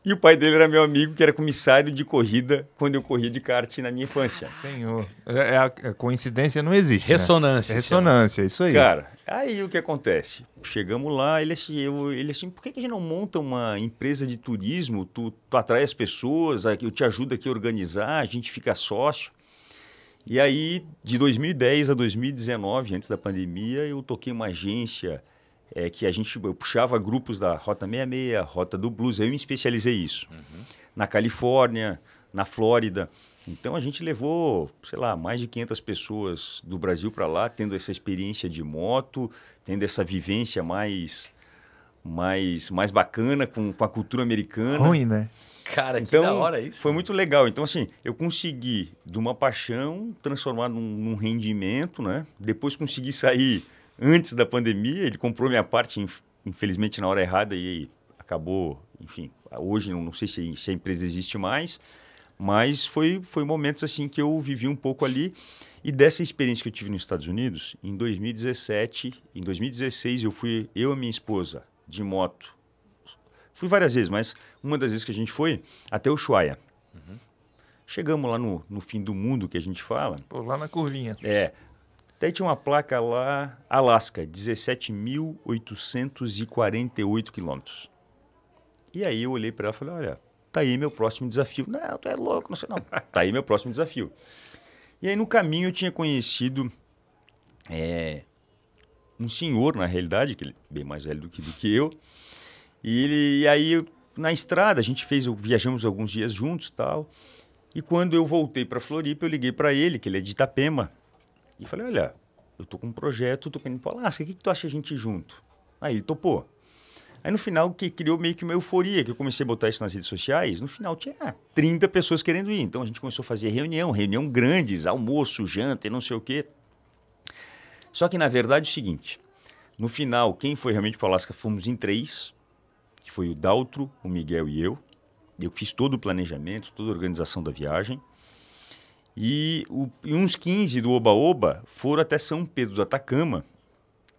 E o pai dele era meu amigo, que era comissário de corrida quando eu corria de kart na minha infância. Senhor. A coincidência não existe. Ressonância. Né? Ressonância, isso aí. Cara, aí o que acontece? Chegamos lá, ele assim, por que a gente não monta uma empresa de turismo? Tu atrai as pessoas, eu te ajudo aqui a organizar, a gente fica sócio. E aí, de 2010 a 2019, antes da pandemia, eu toquei uma agência que eu puxava grupos da Rota 66, Rota do Blues, aí eu me especializei nisso. Na Califórnia, na Flórida. Então, a gente levou, sei lá, mais de 500 pessoas do Brasil para lá, tendo essa experiência de moto, tendo essa vivência mais bacana com a cultura americana. Ruim, né? Cara, então, que da hora isso. Foi muito legal. Então, assim, eu consegui, de uma paixão, transformar num rendimento, né? Depois consegui sair antes da pandemia. Ele comprou minha parte, infelizmente, na hora errada e acabou, enfim. Hoje, não sei se a empresa existe mais, mas foi momentos, assim, que eu vivi um pouco ali. E dessa experiência que eu tive nos Estados Unidos, em 2017, em 2016, eu e a minha esposa, de moto. Fui várias vezes, mas uma das vezes que a gente foi até Ushuaia. Chegamos lá no fim do mundo, que a gente fala. Pô, lá na curvinha. Até tinha uma placa lá, Alasca, 17.848 quilômetros. E aí eu olhei para ela e falei, olha, tá aí meu próximo desafio. Não, tu é louco, não sei não. Tá aí meu próximo desafio. E aí no caminho eu tinha conhecido um senhor, na realidade, que ele é bem mais velho do que eu. E aí, na estrada, viajamos alguns dias juntos e tal. E quando eu voltei para Floripa, eu liguei para ele, que ele é de Itapema. E falei, olha, eu tô com um projeto, tô querendo ir para Alasca, o que tu acha a gente ir junto? Aí ele topou. Aí no final, que criou meio que uma euforia, que eu comecei a botar isso nas redes sociais, no final tinha 30 pessoas querendo ir. Então a gente começou a fazer reunião grandes, almoço, janta e não sei o quê. Só que na verdade é o seguinte, no final, quem foi realmente para Alasca fomos em 3, que foi o Daltro, o Miguel e eu. Eu fiz todo o planejamento, toda a organização da viagem. E uns 15 do Oba-Oba foram até São Pedro do Atacama,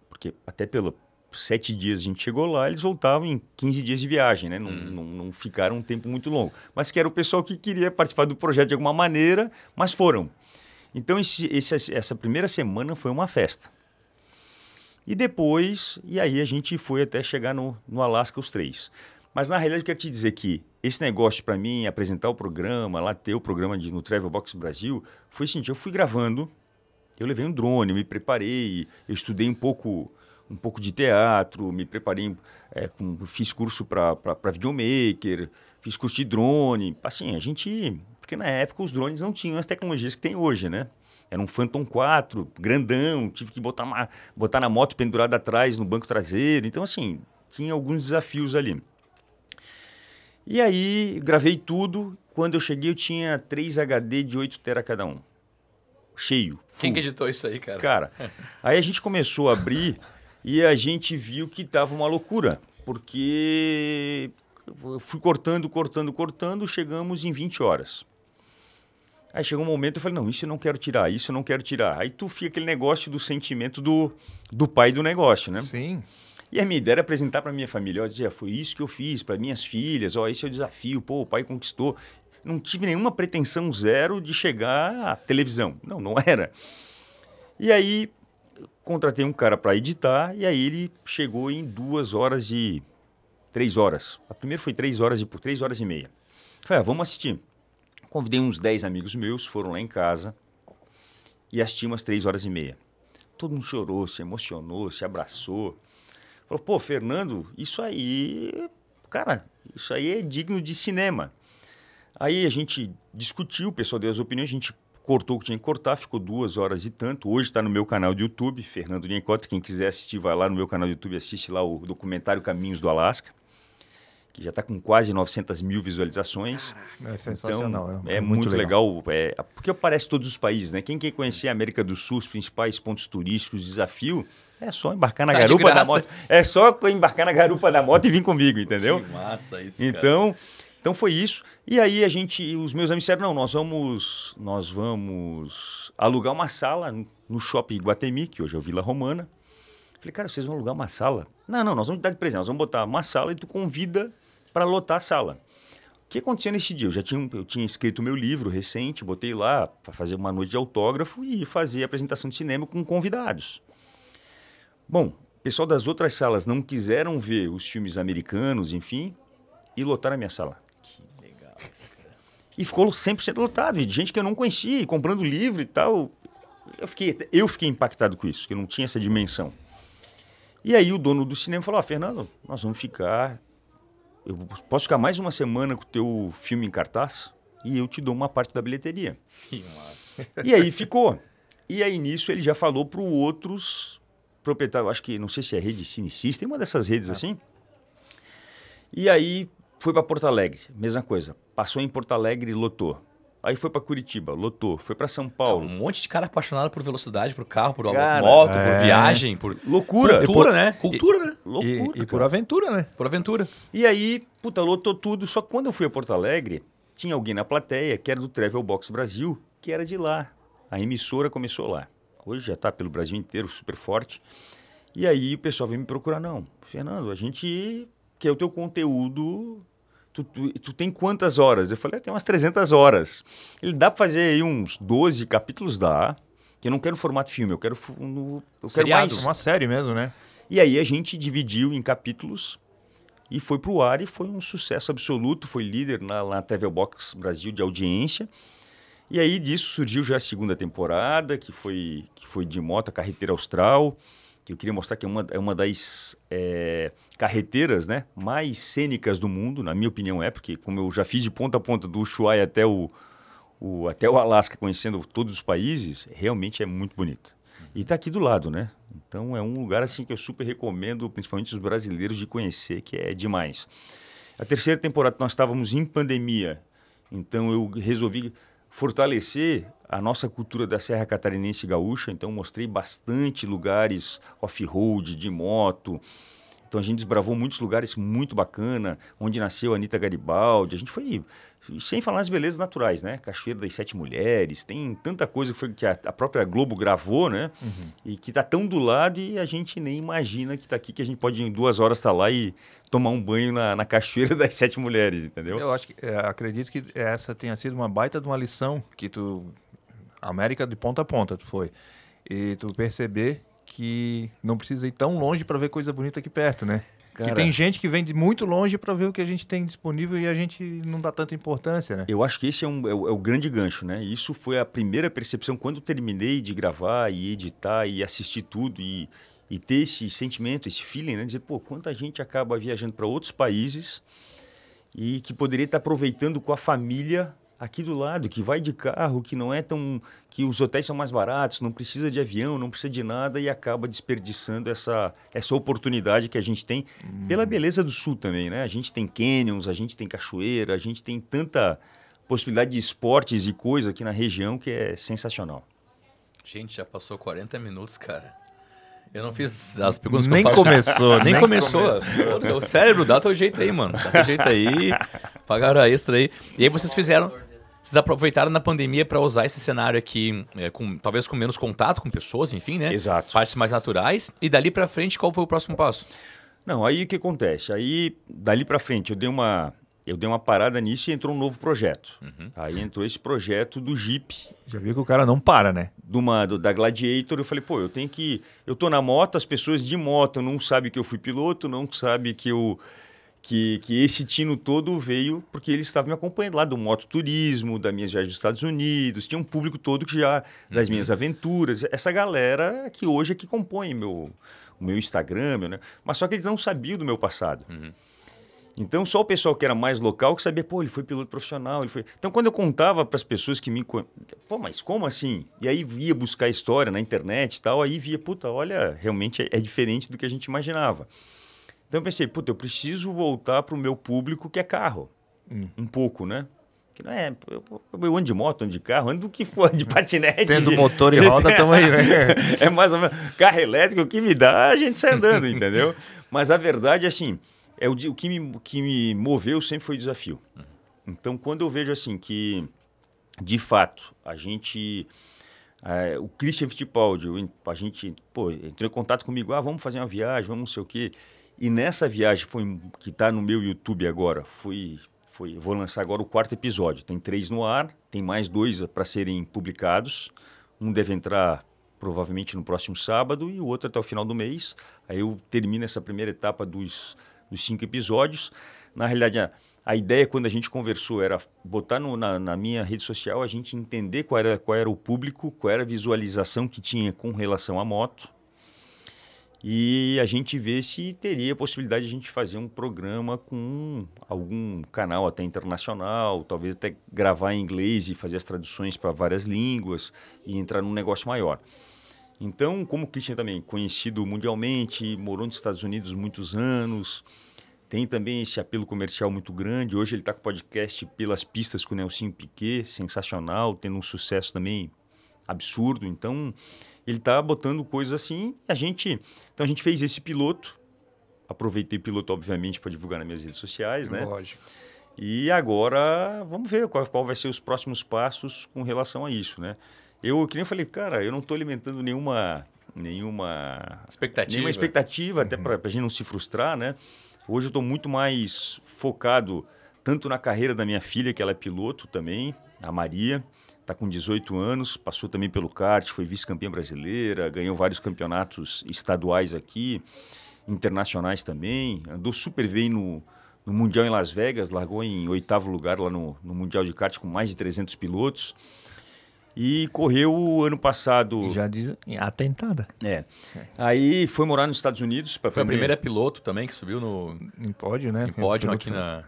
porque até pelo 7 dias a gente chegou lá, eles voltavam em 15 dias de viagem, né? Não ficaram um tempo muito longo. Mas que era o pessoal que queria participar do projeto de alguma maneira, mas foram. Então, essa primeira semana foi uma festa. E depois, aí a gente foi até chegar no Alasca os 3. Mas, na realidade, eu quero te dizer que esse negócio, para mim, apresentar o programa, lá ter o programa no Travel Box Brasil, foi o seguinte, eu fui gravando, eu levei um drone, eu me preparei, eu estudei um pouco de teatro, me preparei, fiz curso para videomaker, fiz curso de drone. Assim, porque na época os drones não tinham as tecnologias que tem hoje, né? Era um Phantom 4, grandão, tive que botar na moto pendurada atrás, no banco traseiro. Então, assim, tinha alguns desafios ali. E aí, gravei tudo. Quando eu cheguei, eu tinha 3 HD de 8 TB cada um. Cheio. Quem que editou isso aí, cara? Cara, aí a gente começou a abrir e a gente viu que tava uma loucura. Porque eu fui cortando, chegamos em 20 horas. Aí chegou um momento eu falei, não, isso eu não quero tirar, isso eu não quero tirar. Aí tu fica aquele negócio do sentimento do pai do negócio, né? Sim. E a minha ideia era apresentar para minha família. Eu dizia, foi isso que eu fiz para minhas filhas, esse é o desafio, pô, o pai conquistou. Não tive nenhuma pretensão zero de chegar à televisão. Não era. E aí, contratei um cara para editar, e aí ele chegou em 2 horas e 3 horas. A primeira foi 3 horas por 3 horas e meia. Falei, vamos assistir. Convidei uns 10 amigos meus, foram lá em casa e assistimos às 3 horas e meia. Todo mundo chorou, se emocionou, se abraçou. Falou, pô, Fernando, isso aí é digno de cinema. Aí a gente discutiu, o pessoal deu as opiniões, a gente cortou o que tinha que cortar, ficou 2 horas e tanto. Hoje está no meu canal do YouTube, Fernando Nienkotter. Quem quiser assistir, vai lá no meu canal do YouTube, assiste lá o documentário Caminhos do Alasca, que já está com quase 900 mil visualizações. É sensacional. Então, é muito legal. Porque aparece todos os países, né? Quem quer conhecer a América do Sul, os principais pontos turísticos, desafio, é só embarcar na garupa da moto. É só embarcar na garupa da moto e vir comigo, entendeu? Que massa isso, Então foi isso. E aí os meus amigos disseram, não, nós vamos alugar uma sala no Shopping Iguatemi, que hoje é o Vila Romana. Falei, cara, vocês vão alugar uma sala? Não, nós vamos te dar de presente, nós vamos botar uma sala e tu convida para lotar a sala. O que aconteceu nesse dia? Eu tinha escrito meu livro recente, botei lá para fazer uma noite de autógrafo e fazer a apresentação de cinema com convidados. Bom, o pessoal das outras salas não quiseram ver os filmes americanos, enfim, e lotaram a minha sala. Que legal. E ficou 100% lotado, de gente que eu não conhecia, comprando livro e tal. Eu fiquei impactado com isso, que eu não tinha essa dimensão. E aí o dono do cinema falou, Fernando, nós vamos ficar... Eu posso ficar mais uma semana com o teu filme em cartaz e eu te dou uma parte da bilheteria. Que massa. E aí ficou. E aí nisso ele já falou para outros proprietários, acho que, não sei se é rede Cine System, uma dessas redes assim. E aí foi para Porto Alegre, mesma coisa. Passou em Porto Alegre e lotou. Aí foi para Curitiba, lotou. Foi para São Paulo. Um monte de cara apaixonado por velocidade, por carro, por moto, por viagem, por loucura. Cultura, né? Cultura, né? Loucura. E por aventura, né? Por aventura. E aí, lotou tudo. Só que quando eu fui a Porto Alegre, tinha alguém na plateia que era do Travel Box Brasil, que era de lá. A emissora começou lá. Hoje já está pelo Brasil inteiro, super forte. E aí o pessoal veio me procurar. Não, Fernando, a gente quer o teu conteúdo... Tu tem quantas horas? Eu falei, tem umas 300 horas. Ele dá para fazer aí uns 12 capítulos, dá. Que eu não quero formato filme, eu quero mais. Uma série mesmo, né? E aí a gente dividiu em capítulos e foi pro ar e foi um sucesso absoluto. Foi líder na Travel Box Brasil de audiência. E aí disso surgiu já a 2ª temporada, que foi de moto, a Carreteira Austral. Que eu queria mostrar que é uma das carreteiras, né, mais cênicas do mundo, na minha opinião porque como eu já fiz de ponta a ponta do Ushuaia até o Alasca, conhecendo todos os países, realmente é muito bonito. E está aqui do lado, né? Então é um lugar assim que eu super recomendo, principalmente os brasileiros, de conhecer, que é demais. A 3ª temporada nós estávamos em pandemia, então eu resolvi fortalecer a nossa cultura da Serra Catarinense Gaúcha, então mostrei bastante lugares off-road, de moto, Então a gente desbravou muitos lugares muito bacana, onde nasceu a Anitta Garibaldi. A gente foi, sem falar nas belezas naturais, né? Cachoeira das Sete Mulheres, tem tanta coisa que a própria Globo gravou, né? E que tá tão do lado e a gente nem imagina que tá aqui, que a gente pode em 2 horas estar lá e tomar um banho na Cachoeira das Sete Mulheres, entendeu? Eu acho que, acredito que essa tenha sido uma baita de uma lição que América de ponta a ponta tu foi. E tu perceber que não precisa ir tão longe para ver coisa bonita aqui perto, né? Cara, que tem gente que vem de muito longe para ver o que a gente tem disponível e a gente não dá tanta importância, né? eu acho que esse é o grande gancho, né? Isso foi a primeira percepção quando terminei de gravar e editar e assistir tudo e ter esse sentimento, esse feeling, né? Dizer, pô, quanta gente acaba viajando para outros países e que poderia estar aproveitando com a família aqui do lado, que vai de carro, que não é tão... que os hotéis são mais baratos, não precisa de avião, não precisa de nada e acaba desperdiçando essa oportunidade que a gente tem pela beleza do sul também, né? A gente tem canyons, a gente tem cachoeira, a gente tem tanta possibilidade de esportes e coisa aqui na região que é sensacional. Gente, já passou 40 minutos, cara. Eu não fiz as perguntas Nem que eu faço. começou, Nem começou. Pô, o cérebro, dá teu jeito aí, mano. Dá teu jeito aí. Pagaram a extra aí. E aí vocês fizeram... Vocês aproveitaram na pandemia para usar esse cenário aqui, talvez com menos contato com pessoas, enfim, né? Exato. Partes mais naturais. E dali para frente, qual foi o próximo passo? Não, aí o que acontece? Aí, dali para frente, eu dei uma parada nisso e entrou um novo projeto. Aí entrou esse projeto do Jeep. Já viu que o cara não para, né? Da Gladiator. Eu falei, pô, eu tô na moto, as pessoas de moto não sabem que eu fui piloto, não sabem que esse tino todo veio porque eles estavam me acompanhando lá do mototurismo, das minhas viagens dos Estados Unidos, tinha um público todo que já, das minhas aventuras, essa galera que hoje é que compõe o meu Instagram, né? Mas só que eles não sabiam do meu passado. Então, só o pessoal que era mais local que sabia, pô, ele foi piloto profissional, ele foi... Então, quando eu contava para as pessoas que pô, mas como assim? E aí via buscar história na internet e tal, aí via, puta, olha, realmente é diferente do que a gente imaginava. Então eu pensei, puta, eu preciso voltar para o meu público que é carro. Um pouco, né? Que não é... Eu ando de moto, ando de carro, ando do que for, de patinete. Tendo motor e roda, tamo aí, né? É mais ou menos... Carro elétrico, o que me dá, a gente sai andando, entendeu? Mas a verdade, assim, o que me moveu sempre foi o desafio. Então, quando eu vejo, assim, que, de fato, a gente... o Christian Fittipaldi, a gente, pô, entrou em contato comigo, vamos fazer uma viagem, vamos não sei o quê. E nessa viagem, que está no meu YouTube agora, eu vou lançar agora o 4º episódio. Tem 3 no ar, tem mais 2 para serem publicados. Um deve entrar provavelmente no próximo sábado e o outro até o final do mês. Aí eu termino essa primeira etapa dos 5 episódios. Na realidade, a ideia, quando a gente conversou, era botar na minha rede social, a gente entender qual era o público, qual era a visualização que tinha com relação à moto. E a gente vê se teria a possibilidade de a gente fazer um programa com algum canal até internacional, talvez até gravar em inglês e fazer as traduções para várias línguas e entrar num negócio maior. Então, como o Christian também, conhecido mundialmente, morou nos Estados Unidos muitos anos, tem também esse apelo comercial muito grande. Hoje ele está com o podcast Pelas Pistas com o Nelsinho Piquet, sensacional, tendo um sucesso também absurdo. Então... ele está botando coisas assim, então a gente fez esse piloto, aproveitei o piloto, obviamente, para divulgar nas minhas redes sociais, né? Lógico. E agora, vamos ver qual vai ser os próximos passos com relação a isso, né? Que nem eu falei, cara, eu não estou alimentando nenhuma expectativa, até para a gente não se frustrar, né? Hoje eu estou muito mais focado tanto na carreira da minha filha, que ela é piloto também, a Maria, está com 18 anos, passou também pelo kart, foi vice-campeã brasileira, ganhou vários campeonatos estaduais aqui, internacionais também, andou super bem no Mundial em Las Vegas, largou em 8º lugar lá no Mundial de kart com mais de 300 pilotos e correu o ano passado... E já dizem, atentada. Aí foi morar nos Estados Unidos. Foi a primeira piloto também que subiu em pódio, né? Em pódio aqui na...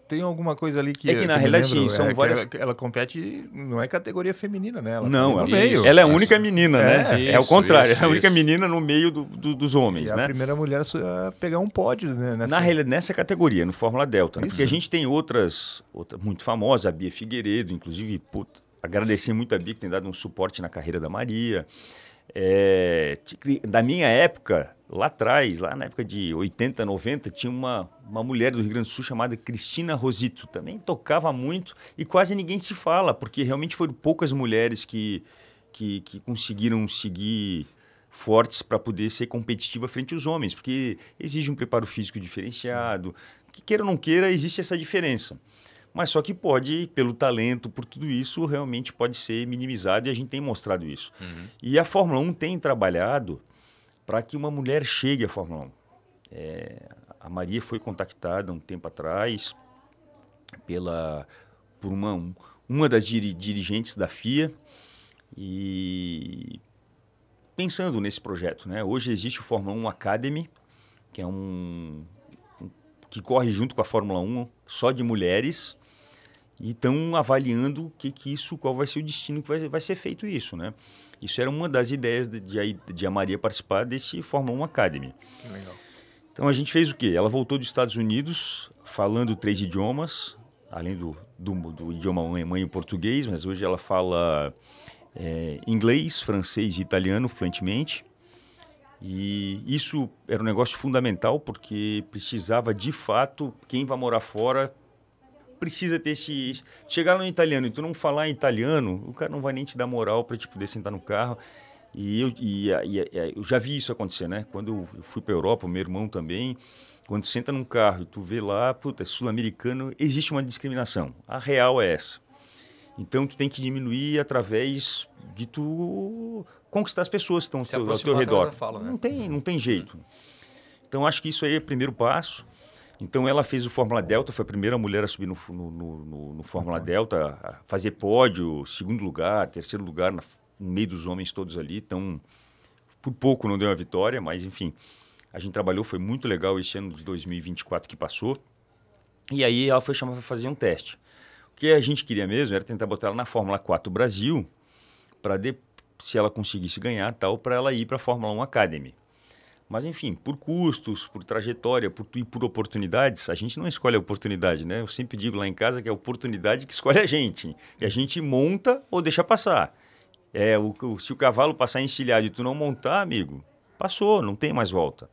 Tem alguma coisa ali que... É que na realidade, sim, são várias... Ela compete, não é categoria feminina, né? Não, no meio. Ela é a única menina, né? É o contrário, é a única isso. menina no meio dos homens, né? A primeira mulher a pegar um pódio, né? Na realidade, nessa categoria, no Fórmula Delta. Né? Porque a gente tem outras muito famosas, a Bia Figueiredo, inclusive, agradecer muito a Bia que tem dado um suporte na carreira da Maria. Da minha época, lá atrás, lá na época de 80, 90, tinha uma mulher do Rio Grande do Sul chamada Cristina Rosito. Também tocava muito e quase ninguém se fala, porque realmente foram poucas mulheres que conseguiram seguir fortes para poder ser competitiva frente aos homens, porque exige um preparo físico diferenciado. Que queira ou não queira, existe essa diferença. Mas só que pode, pelo talento, por tudo isso, realmente pode ser minimizado e a gente tem mostrado isso. E a Fórmula 1 tem trabalhado para que uma mulher chegue à Fórmula 1. A Maria foi contactada um tempo atrás por uma das dirigentes da FIA e pensando nesse projeto, né? Hoje existe o Fórmula 1 Academy, que é que corre junto com a Fórmula 1 só de mulheres e estão avaliando qual vai ser o destino que vai ser feito isso, né? Isso era uma das ideias de a Maria participar desse Fórmula 1 Academy. Que legal. Então a gente fez o quê? Ela voltou dos Estados Unidos falando 3 idiomas, além do idioma mãe e português, mas hoje ela fala inglês, francês e italiano fluentemente. E isso era um negócio fundamental porque precisava, de fato, quem vai morar fora precisa ter esse... Chegar lá no italiano e tu não falar em italiano, o cara não vai nem te dar moral para te poder sentar no carro. E eu já vi isso acontecer, né? Quando eu fui para a Europa, o meu irmão também, quando tu senta num carro e tu vê lá, puta, sul-americano, existe uma discriminação. A real é essa. Então, tu tem que diminuir através de tu conquistar as pessoas que estão ao teu redor. Fala, né? Não tem jeito. Então, acho que isso aí é o primeiro passo. Então, ela fez o Fórmula Delta, foi a primeira mulher a subir no Fórmula Delta, a fazer pódio, segundo lugar, terceiro lugar, no meio dos homens todos ali. Então, por pouco não deu uma vitória, mas, enfim, a gente trabalhou, foi muito legal esse ano de 2024 que passou. E aí, ela foi chamada para fazer um teste. O que a gente queria mesmo era tentar botar ela na Fórmula 4 Brasil, para se ela conseguisse ganhar, para ela ir para a Fórmula 1 Academy. Mas, enfim, por custos, por trajetória, por oportunidades, a gente não escolhe a oportunidade, né? Eu sempre digo lá em casa que é a oportunidade que escolhe a gente. E a gente monta ou deixa passar. Se o cavalo passar encilhado e tu não montar, amigo, passou, não tem mais volta.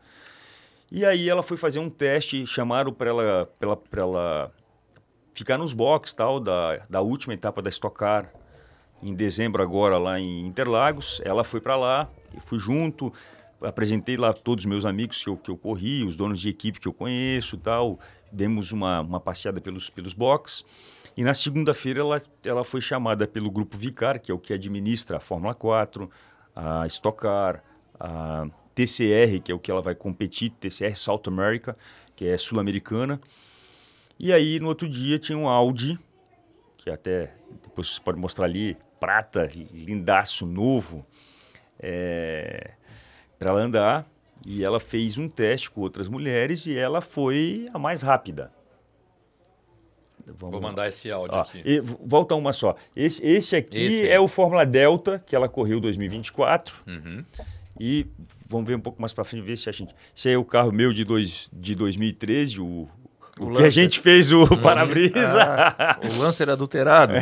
E aí ela foi fazer um teste, chamaram para ela ficar nos boxes da última etapa da Stock Car, em dezembro agora, lá em Interlagos. Ela foi para lá, eu fui junto, apresentei lá todos os meus amigos que eu corri, os donos de equipe que eu conheço, demos uma passeada pelos boxes. E na segunda-feira ela foi chamada pelo Grupo Vicar, que é o que administra a Fórmula 4, a Stock Car, a TCR, que é o que ela vai competir, TCR South America, que é sul-americana. E aí, no outro dia, tinha um Audi, que até depois você pode mostrar ali, prata, lindaço, novo, para ela andar. E ela fez um teste com outras mulheres e ela foi a mais rápida. Vou mandar esse áudio aqui. Volta uma só. Esse aqui é o Fórmula Delta, que ela correu 2024. E vamos ver um pouco mais para frente, ver se a gente... Esse aí é o carro meu de 2013, o que a gente fez o para-brisa. O Lancer adulterado.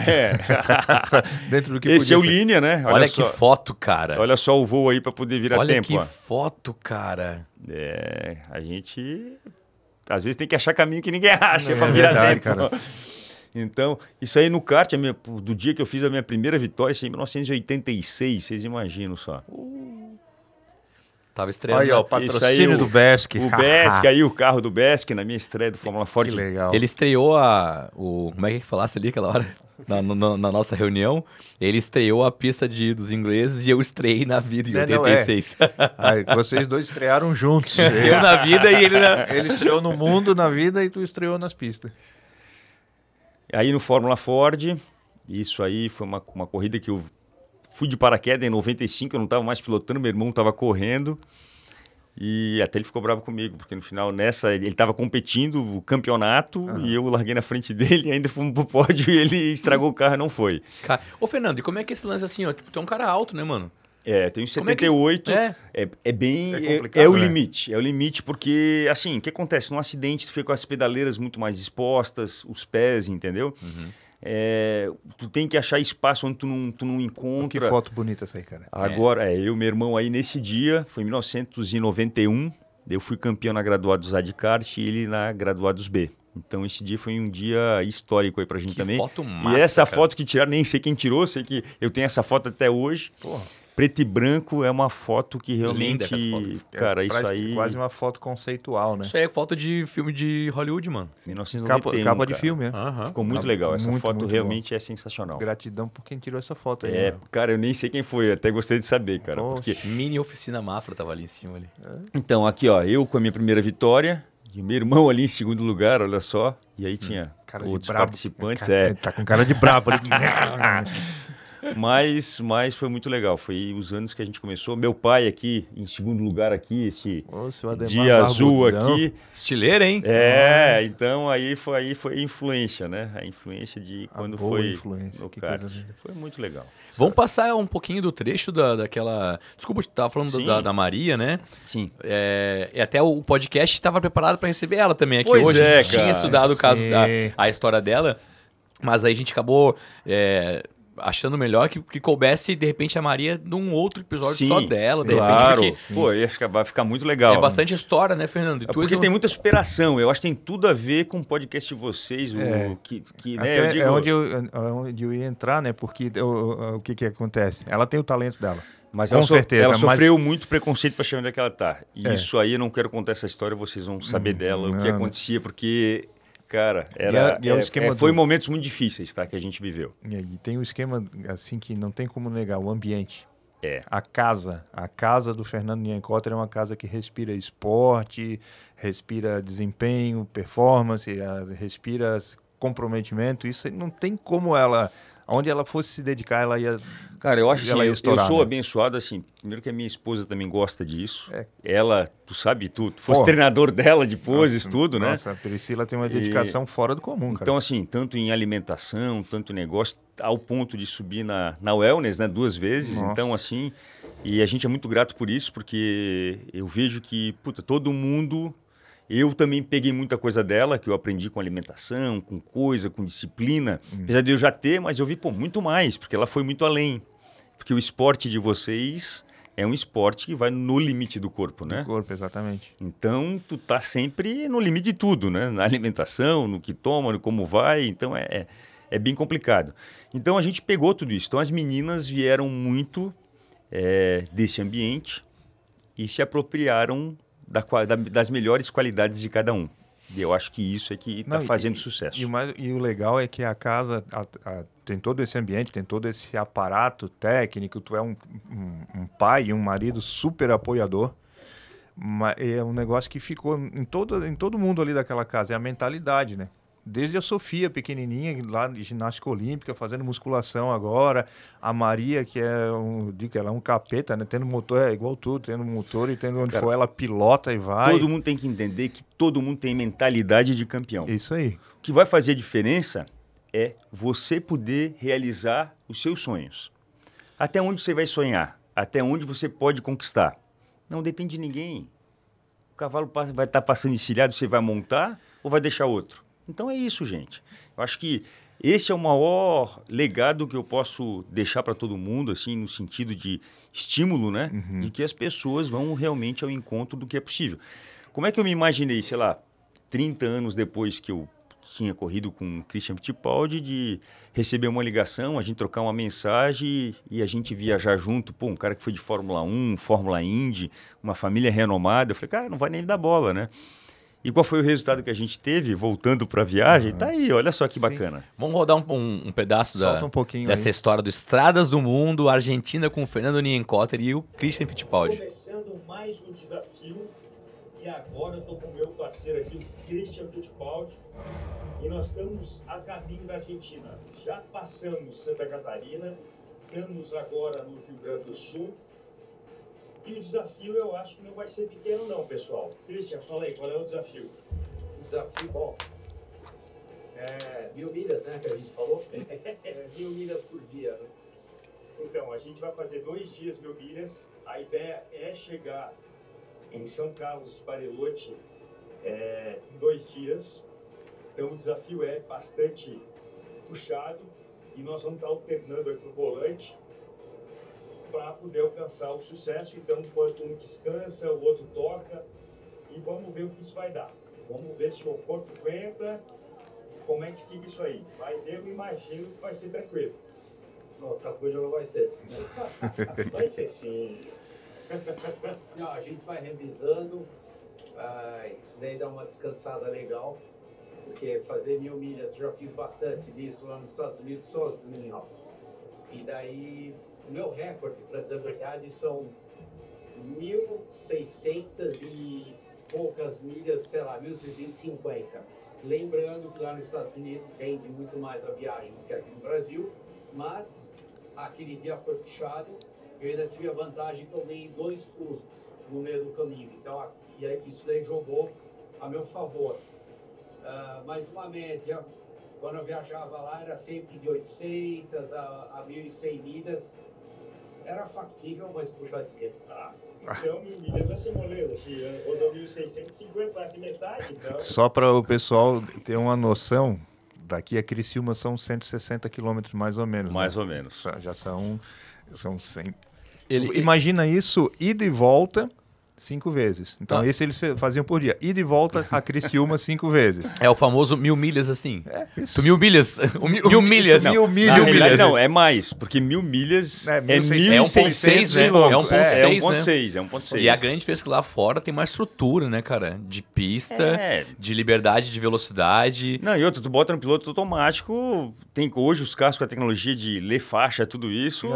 Dentro do que esse é o Linha, né? Olha que foto, cara. Olha só o voo aí para poder virar tempo. Olha que foto, cara. A gente às vezes tem que achar caminho que ninguém acha para virar tempo. Cara. Então, isso aí no kart, do dia que eu fiz a minha primeira vitória, isso aí em 1986, vocês imaginam só. Tava estreando. Aí, ó, o patrocínio do Besk. O Besk, aí o carro do Besk na minha estreia do Fórmula Ford. Que legal. Ele estreou como é que falasse ali aquela hora? Na nossa reunião, ele estreou a pista dos ingleses e eu estreiei na vida em 86. Aí, vocês dois estrearam juntos. Eu na vida e ele na... Ele estreou no mundo, na vida, e tu estreou nas pistas. Aí no Fórmula Ford, isso aí foi uma corrida que eu fui de paraquedas em 95, eu não estava mais pilotando, meu irmão estava correndo. E até ele ficou bravo comigo, porque no final, ele estava competindo o campeonato e eu larguei na frente dele, e ainda fomos pro pódio e ele estragou o carro e não foi. Ô, Fernando, e como é que esse lance assim, ó? Tipo, tu é um cara alto, né, mano? Tenho 78, é bem... complicado, o limite, é o limite, porque, assim, o que acontece? Num acidente, tu fica com as pedaleiras muito mais expostas, os pés, entendeu? tu tem que achar espaço onde tu não Que encontra. foto bonita essa aí, cara. Agora, eu e meu irmão aí nesse dia, foi em 1991, eu fui campeão na Graduados A de kart e ele na Graduados B. Então esse dia foi um dia histórico aí pra gente Que também. foto massa, e essa cara. foto que tiraram, nem sei quem tirou, sei que eu tenho essa foto até hoje. Porra. Preto e branco é uma foto que realmente, Linda essa foto. cara, isso aí... Quase uma foto conceitual, né? Isso aí é foto de filme de Hollywood, mano. 1991, Capa de cara. filme, é. Aham. Ficou muito Capa- legal, essa muito, foto muito realmente é sensacional. Gratidão por quem tirou essa foto aí. É, né? cara, eu nem sei quem foi, até gostei de saber, cara. Poxa. Porque... Mini Oficina Mafra tava ali em cima ali. Então, aqui, ó, eu com a minha primeira vitória, e meu irmão ali em segundo lugar, olha só. E aí tinha Cara de outros brabo. participantes, Cara, Tá com cara de brabo ali. Mas foi muito legal. Foi os anos que a gente começou. Meu pai aqui, em segundo lugar aqui, esse Ô, seu Ademar dia azul Barbudão. aqui. Estileira, hein? Então aí foi influência, né? A influência de quando boa foi influência, no que kart. coisa linda. Foi muito legal. Vamos passar um pouquinho do trecho daquela... Desculpa, tu tava falando Sim. da Maria, né? Sim. E até o podcast estava preparado para receber ela também aqui Pois hoje. é, A gente tinha cara, estudado o caso, sim. a história dela, mas aí a gente acabou achando melhor que coubesse, de repente, a Maria num outro episódio Sim, só dela, de claro. repente, porque Pô, vai ficar muito legal. é bastante história, né, Fernando? E tu Porque és um- tem muita superação. Eu acho que tem tudo a ver com o podcast de vocês. Que né, eu Até digo, é onde eu ia entrar, né? Porque o que acontece? Ela tem o talento dela. Mas Com ela, certeza, ela mas- sofreu muito preconceito para chegar onde é que ela tá. E É. isso aí eu não quero contar essa história, vocês vão saber dela, o que não. acontecia, porque, cara, E é o esquema foi do- momentos muito difíceis, tá, que a gente viveu. E tem um esquema, assim, que não tem como negar, o ambiente. É. A casa do Fernando Nienkotter é uma casa que respira esporte, respira desempenho, performance, respira comprometimento. Isso aí não tem como onde ela fosse se dedicar, ela ia... Cara, eu acho assim, Ela ia eu estourar, sou né? abençoado, assim, primeiro que a minha esposa também gosta disso. É. Ela, tu sabe, tu fosse Pô. treinador dela de poses, tudo, né? Nossa, a Priscila tem uma dedicação fora do comum, cara. Então, assim, tanto em alimentação, tanto em negócio, ao ponto de subir na wellness, né, 2 vezes. Nossa. Então, assim, e a gente é muito grato por isso, porque eu vejo que, puta, todo mundo... Eu também peguei muita coisa dela, que eu aprendi com alimentação, com com disciplina. Apesar de eu já ter, mas eu vi, pô, muito mais, porque ela foi muito além. Porque o esporte de vocês é um esporte que vai no limite do corpo, né? Do corpo, exatamente. Então, tu tá sempre no limite de tudo, né? Na alimentação, no que toma, no como vai. Então, é bem complicado. Então, a gente pegou tudo isso. Então, as meninas vieram muito desse ambiente e se apropriaram das melhores qualidades de cada um. E eu acho que isso é que está Não, fazendo sucesso. E o legal é que a casa tem todo esse ambiente, tem todo esse aparato técnico, tu é um pai e um marido super apoiador. Mas é um negócio que ficou em todo mundo ali daquela casa, é a mentalidade, né? Desde a Sofia, pequenininha, lá de ginástica olímpica, fazendo musculação agora. A Maria, que ela é um capeta, né? Tendo motor, é igual tudo, tendo motor e tendo onde Cara, for, ela pilota e vai. Todo mundo tem que entender que todo mundo tem mentalidade de campeão. Isso aí. O que vai fazer a diferença é você poder realizar os seus sonhos. Até onde você vai sonhar? Até onde você pode conquistar? Não depende de ninguém. O cavalo vai estar passando encilhado, você vai montar ou vai deixar outro? Então é isso, gente. Eu acho que esse é o maior legado que eu posso deixar para todo mundo, assim, no sentido de estímulo, né? De que as pessoas vão realmente ao encontro do que é possível. Como é que eu me imaginei, sei lá, 30 anos depois que eu tinha corrido com o Christian Fittipaldi, de receber uma ligação, a gente trocar uma mensagem e a gente viajar junto, pô, um cara que foi de Fórmula 1, Fórmula Indy, uma família renomada. Eu falei, cara, não vai nem dar bola, né? E qual foi o resultado que a gente teve, voltando para a viagem? Tá aí, olha só que bacana. Vamos rodar um pedaço Solta um pouquinho dessa aí. história do Estradas do Mundo, Argentina com o Fernando Nienkotter e o Christian Fittipaldi. Começando mais um desafio e agora eu estou com o meu parceiro aqui, o Christian Fittipaldi, e nós estamos a caminho da Argentina. Já passamos Santa Catarina, estamos agora no Rio Grande do Sul. E o desafio eu acho que não vai ser pequeno não, pessoal. Christian, fala aí, qual é o desafio? O desafio, bom, 1000 milhas, né, que a gente falou? 1000 milhas por dia, né? Então, a gente vai fazer 2 dias 1000 milhas. A ideia é chegar em São Carlos de Bariloche em 2 dias. Então, o desafio é bastante puxado e nós vamos estar alternando aqui o volante para poder alcançar o sucesso. Então, enquanto um descansa, o outro toca e vamos ver o que isso vai dar. Vamos ver se o corpo aguenta, como é que fica isso aí. Mas eu imagino que vai ser tranquilo. Não, tranquilo não vai ser. Vai ser sim. Não, a gente vai revisando. Isso daí dá uma descansada legal. Porque fazer 1000 milhas, já fiz bastante disso lá nos Estados Unidos sozinho. E daí, o meu recorde, para dizer a verdade, são 1.600 e poucas milhas, sei lá, 1.650. Lembrando que lá nos Estados Unidos rende muito mais a viagem do que aqui no Brasil, mas aquele dia foi puxado, eu ainda tive a vantagem que eu dei 2 fusos no meio do caminho, então isso daí jogou a meu favor. Mas uma média, quando eu viajava lá, era sempre de 800 a 1.100 milhas, era factível, mas puxadinha. Então, 1000 milhas vai ser moleza. Se rodou 1.650, vai ser metade. Então... Só para o pessoal ter uma noção, daqui a Criciúma são 160 quilômetros mais ou menos. Mais né? ou menos. Já são 100. Ele- Imagina isso, ida e volta 5 vezes. Então, Ah. esse eles faziam por dia. Ida e volta a Criciúma 5 vezes. É o famoso 1000 milhas, assim. Isso. Tu 1000 milhas. 1000 milhas. Mil milhas. Na realidade, milhas. não, é mais, porque 1000 milhas É, é 1.600, 1.600 né? quilômetros. É 1.6, 1.6, é 1.6. E a grande diferença é que lá fora tem mais estrutura, né, cara? De pista, É. de liberdade de velocidade. Não, e outra, tu bota no piloto automático, tem hoje os carros com a tecnologia de ler faixa, tudo isso,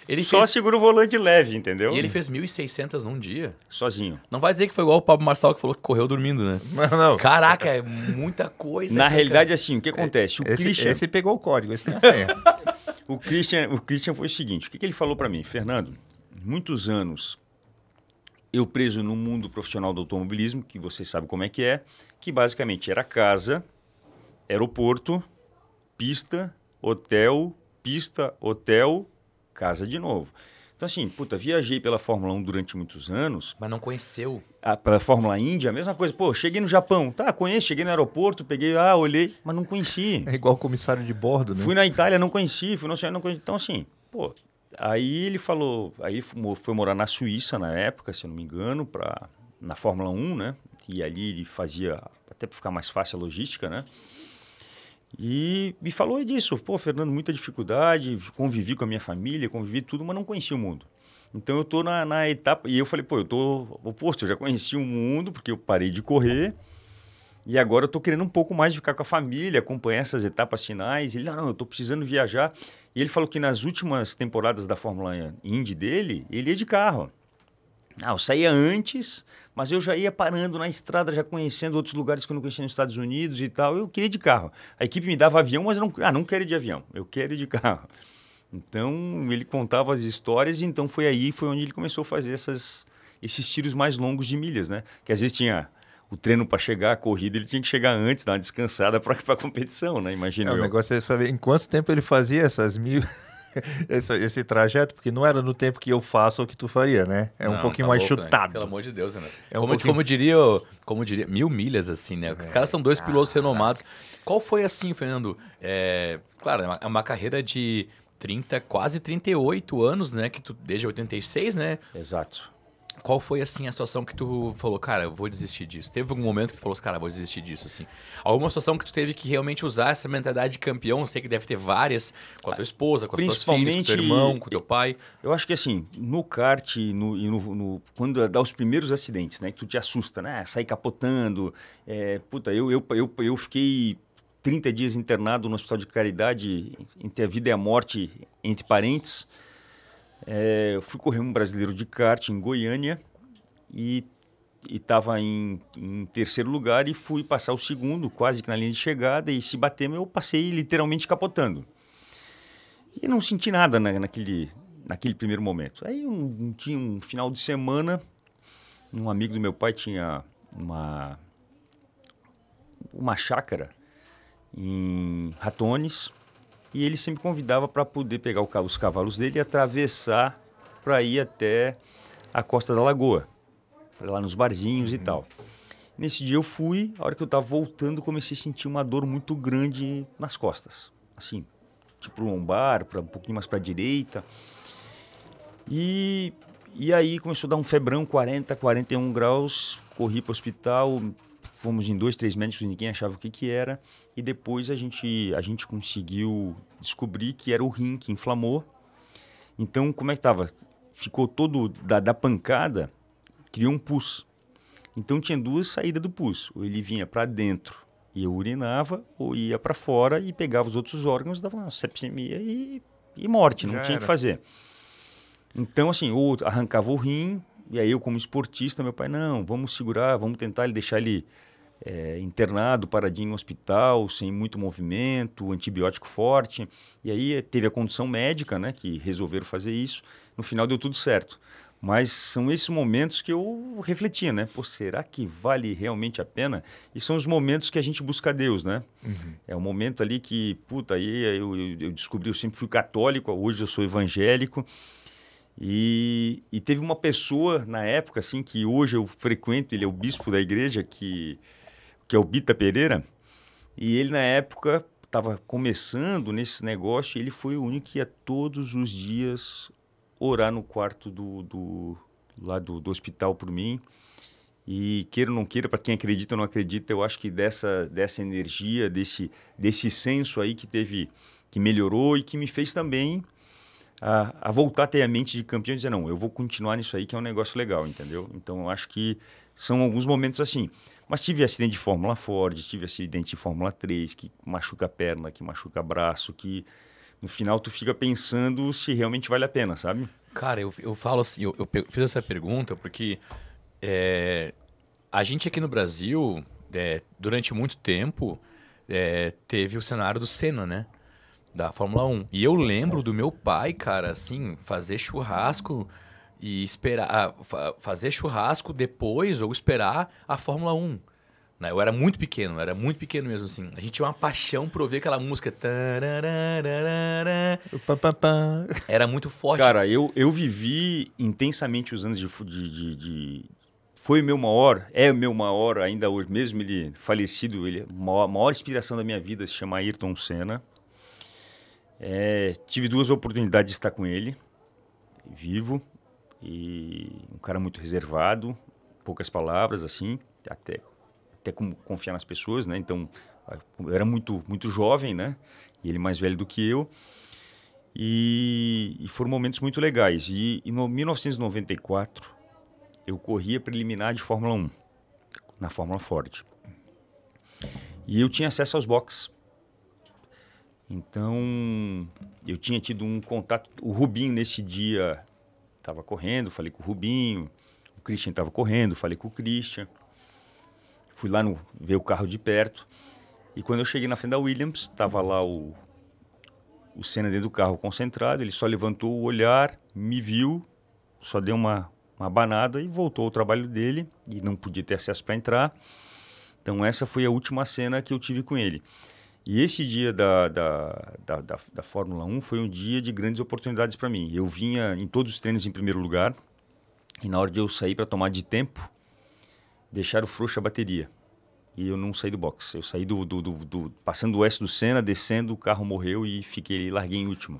Ele só fez, segura o volante leve, entendeu? e ele fez 1.600 num dia. Sozinho. Não vai dizer que foi igual o Pablo Marçal que falou que correu dormindo, né? Não. Caraca, é muita coisa. Na isso, realidade, cara. assim, o que acontece? O Esse pegou o código, esse tem a senha. O Christian foi o seguinte, o que ele falou para mim? Fernando, muitos anos eu preso no mundo profissional do automobilismo, que você sabe como é, que basicamente era casa, aeroporto, pista, hotel, casa de novo. Então assim, viajei pela Fórmula 1 durante muitos anos, Mas não conheceu. pela Fórmula Índia, a mesma coisa, cheguei no Japão, conheço, cheguei no aeroporto, peguei, olhei, mas não conheci. É igual o comissário de bordo, né? Fui na Itália, não conheci, fui no Oceano, não conheci. Então, assim, aí ele falou, aí foi morar na Suíça na época, se eu não me engano, na Fórmula 1, né? E ali ele fazia, até para ficar mais fácil a logística, né? E me falou disso, Fernando, muita dificuldade, convivi com a minha família, convivi tudo, mas não conhecia o mundo. Então eu tô na etapa, e eu falei, eu tô oposto, eu já conheci o mundo, porque eu parei de correr, e agora eu tô querendo um pouco mais de ficar com a família, acompanhar essas etapas finais. Ele, não, eu tô precisando viajar. E ele falou que nas últimas temporadas da Fórmula Indy dele, ele ia de carro. Eu saía antes, mas eu já ia parando na estrada, já conhecendo outros lugares que eu não conhecia nos Estados Unidos e tal. Eu queria ir de carro. A equipe me dava avião, mas eu não quero ir de avião, eu quero ir de carro. Então, ele contava as histórias, e então foi onde ele começou a fazer esses tiros mais longos de milhas, né? Que às vezes tinha o treino para chegar, a corrida, ele tinha que chegar antes, dar uma descansada para a competição, né? Imagina eu. O negócio é saber em quanto tempo ele fazia essas 1000... esse trajeto, porque não era no tempo que eu faço ou que tu faria, né? É um Não, pouquinho tá mais louco, né? chutado. Pelo amor de Deus, né? É um como, pouquinho- como diria, 1000 milhas, assim, né? Os caras são dois pilotos renomados. Qual foi, assim, Fernando? Claro, é uma carreira de 30, quase 38 anos, né? Que tu, desde 86, né? Exato. Qual foi, assim, a situação que tu falou, cara, eu vou desistir disso? Teve algum momento que tu falou, cara, eu vou desistir disso, assim? Alguma situação que tu teve que realmente usar essa mentalidade de campeão? Eu sei que deve ter várias, com a tua esposa, com as tuas filhas, com o teu irmão, com o teu pai. Eu acho que assim, no kart, quando dá os primeiros acidentes, né? Que tu te assusta, né? Sair capotando. Eu fiquei 30 dias internado no hospital de caridade, entre a vida e a morte, entre parentes. Eu fui correr um brasileiro de kart em Goiânia e estava em terceiro lugar e fui passar o segundo, quase que na linha de chegada, e se bater, eu passei literalmente capotando. E não senti nada naquele primeiro momento. Aí tinha um final de semana, um amigo do meu pai tinha uma chácara em Ratones, e ele sempre convidava para poder pegar os cavalos dele e atravessar para ir até a Costa da Lagoa, lá nos barzinhos e tal. Nesse dia eu fui, a hora que eu estava voltando, comecei a sentir uma dor muito grande nas costas. assim, tipo lombar, um pouquinho mais para a direita. E aí começou a dar um febrão, 40, 41 graus, corri para o hospital, fomos em 2, 3 médicos, ninguém achava o que era. E depois a gente conseguiu descobrir que era o rim que inflamou. Então, como é que estava? Ficou todo da pancada, criou um pus. Então tinha 2 saídas do pus. Ou ele vinha para dentro e eu urinava, ou ia para fora e pegava os outros órgãos, dava uma sepsemia e morte, não tinha o que fazer. Então, assim, ou arrancava o rim, e aí eu como esportista, meu pai, não, vamos segurar, vamos tentar deixar ele internado, paradinho no hospital, sem muito movimento, antibiótico forte. E aí teve a condição médica, né, que resolveram fazer isso. No final deu tudo certo. Mas são esses momentos que eu refletia, né? Pô, será que vale realmente a pena? E são os momentos que a gente busca Deus, né? Uhum. É um momento ali que, puta, aí eu descobri, eu sempre fui católico, hoje eu sou evangélico. E teve uma pessoa na época, assim, que hoje eu frequento, ele é o bispo da igreja, que é o Bita Pereira, e ele na época estava começando nesse negócio, e ele foi o único que ia todos os dias orar no quarto do hospital por mim. E queira ou não queira, para quem acredita ou não acredita, eu acho que dessa energia, desse senso aí que melhorou e que me fez também a voltar a ter a mente de campeão e dizer, não, eu vou continuar nisso aí que é um negócio legal, entendeu? Então, eu acho que são alguns momentos assim. Mas tive acidente de Fórmula Ford, tive acidente de Fórmula 3, que machuca a perna, que machuca o braço, que no final tu fica pensando se realmente vale a pena, sabe? Cara, eu falo assim, eu fiz essa pergunta porque a gente aqui no Brasil, durante muito tempo, teve o cenário do Senna, né? Da Fórmula 1. E eu lembro do meu pai, cara, assim, fazer churrasco e esperar... fazer churrasco depois ou esperar a Fórmula 1. Né? Eu era muito pequeno mesmo, assim. A gente tinha uma paixão por ouvir aquela música. Era muito forte. Cara, eu vivi intensamente os anos foi o meu maior, ainda hoje, mesmo ele falecido, a maior inspiração da minha vida se chama Ayrton Senna. Tive 2 oportunidades de estar com ele, vivo, e um cara muito reservado, poucas palavras, assim, até como confiar nas pessoas, né? Então, eu era muito, muito jovem, né? E ele mais velho do que eu, e foram momentos muito legais. E em 1994, eu corria preliminar de Fórmula 1, na Fórmula Ford. E eu tinha acesso aos boxes. Então, eu tinha tido um contato... O Rubinho, nesse dia, estava correndo, falei com o Rubinho. O Christian estava correndo, falei com o Christian. Fui lá ver o carro de perto. E quando eu cheguei na frente da Williams, estava lá o Senna dentro do carro concentrado. Ele só levantou o olhar, me viu, só deu uma abanada e voltou ao trabalho dele. E não podia ter acesso para entrar. Então, essa foi a última cena que eu tive com ele. E esse dia da Fórmula 1 foi um dia de grandes oportunidades para mim. Eu vinha em todos os treinos em primeiro lugar, e na hora de eu sair para tomar de tempo, deixaram frouxa a bateria. E eu não saí do box. Eu saí passando o S do Senna, descendo, o carro morreu e larguei em último.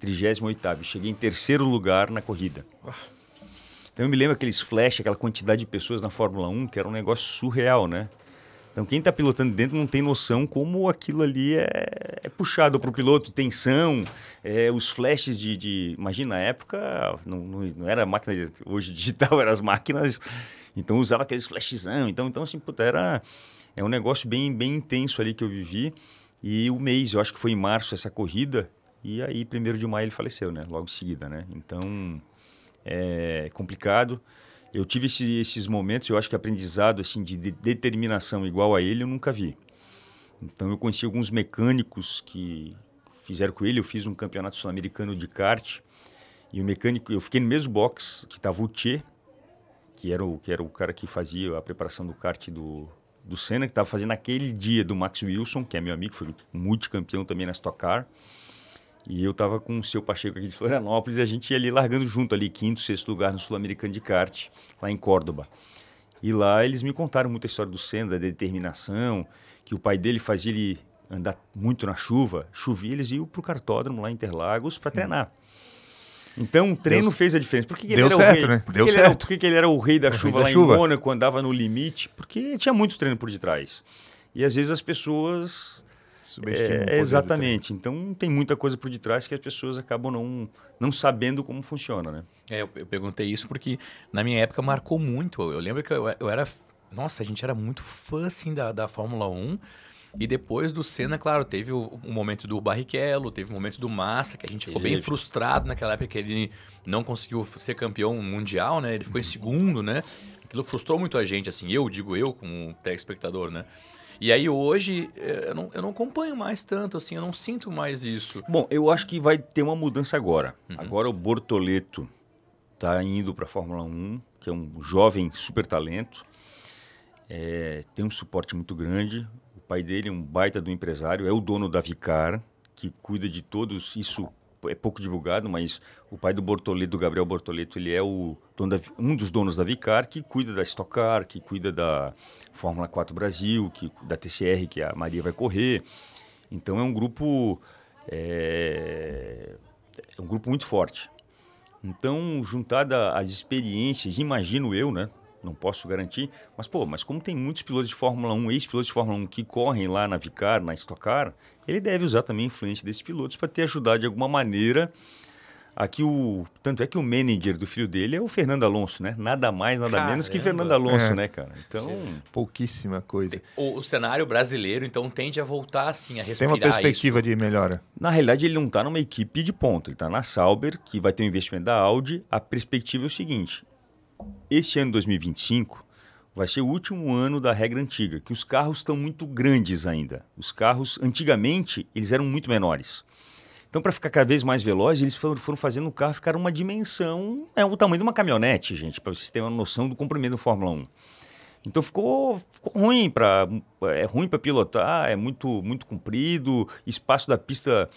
38º. Cheguei em terceiro lugar na corrida. Então eu me lembro aqueles flash, aquela quantidade de pessoas na Fórmula 1, que era um negócio surreal, né? Então, quem está pilotando dentro não tem noção como aquilo ali é puxado para o piloto. Tensão, os flashes Imagina, na época não era máquina hoje digital, eram as máquinas. Então, usava aqueles flashzão. Então assim, puta, é um negócio bem, bem intenso ali que eu vivi. E o mês, eu acho que foi em março essa corrida. E aí, 1º de maio, ele faleceu, né? Logo em seguida, né? Então, é complicado. Eu tive esses momentos, eu acho que aprendizado assim, de determinação igual a ele eu nunca vi. Então eu conheci alguns mecânicos que fizeram com ele, eu fiz um campeonato sul-americano de kart, e o mecânico, eu fiquei no mesmo box que estava o Tchê, que era o cara que fazia a preparação do kart do Senna, que estava fazendo aquele dia do Max Wilson, que é meu amigo, foi multicampeão também na Stock Car. E eu estava com o seu Pacheco aqui de Florianópolis e a gente ia ali largando junto, ali 5º, 6º lugar no Sul-Americano de kart, lá em Córdoba. E lá eles me contaram muita história do Senna, da determinação, que o pai dele fazia ele andar muito na chuva, chovia, eles iam para o kartódromo lá em Interlagos para treinar. Então, o treino fez a diferença. Por que ele era o rei? Né? Por que ele era o rei da chuva lá em Mônaco, andava no limite? Porque tinha muito treino por detrás. E às vezes as pessoas... exatamente. Então, tem muita coisa por detrás que as pessoas acabam não sabendo como funciona, né? Eu perguntei isso porque na minha época marcou muito. Eu lembro que eu era... Nossa, a gente era muito fã, assim, da Fórmula 1. E depois do Senna, claro, teve o momento do Barrichello, teve o momento do Massa, que a gente ficou bem frustrado naquela época que ele não conseguiu ser campeão mundial, né? Ele ficou em segundo, né? Aquilo frustrou muito a gente, assim, eu como telespectador, né? E aí hoje eu não acompanho mais tanto, assim, eu não sinto mais isso. Bom, eu acho que vai ter uma mudança agora. Agora o Bortoleto está indo para a Fórmula 1, que é um jovem super talento. Tem um suporte muito grande. O pai dele é um baita do empresário, é o dono da Vicar, que cuida de todos. Isso é pouco divulgado, mas o pai do Bortoleto, do Gabriel Bortoleto, ele é um dos donos da Vicar, que cuida da Stock Car, que cuida da Fórmula 4 Brasil, da TCR, que a Maria vai correr. Então é um grupo muito forte. Então, juntada às experiências, imagino eu, né? Não posso garantir, mas como tem muitos pilotos de Fórmula 1, ex-pilotos de Fórmula 1 que correm lá na Vicar, na Stock Car, ele deve usar também a influência desses pilotos para ter ajudado de alguma maneira tanto é que o manager do filho dele é o Fernando Alonso, né? Nada mais, nada menos que Fernando Alonso, né, cara? Então, pouquíssima coisa. O cenário brasileiro, então, tende a voltar, assim, a respirar isso. Tem uma perspectiva de melhora? Na realidade, ele não está numa equipe de ponta. Ele está na Sauber, que vai ter um investimento da Audi. A perspectiva é o seguinte: esse ano 2025 vai ser o último ano da regra antiga, que os carros estão muito grandes ainda. Os carros, antigamente, eles eram muito menores. Então, para ficar cada vez mais velozes, eles foram fazendo o carro ficar uma dimensão... o tamanho de uma caminhonete, gente, para vocês terem uma noção do comprimento do Fórmula 1. Então, ficou ruim é ruim para pilotar, é muito, muito comprido, espaço da pista...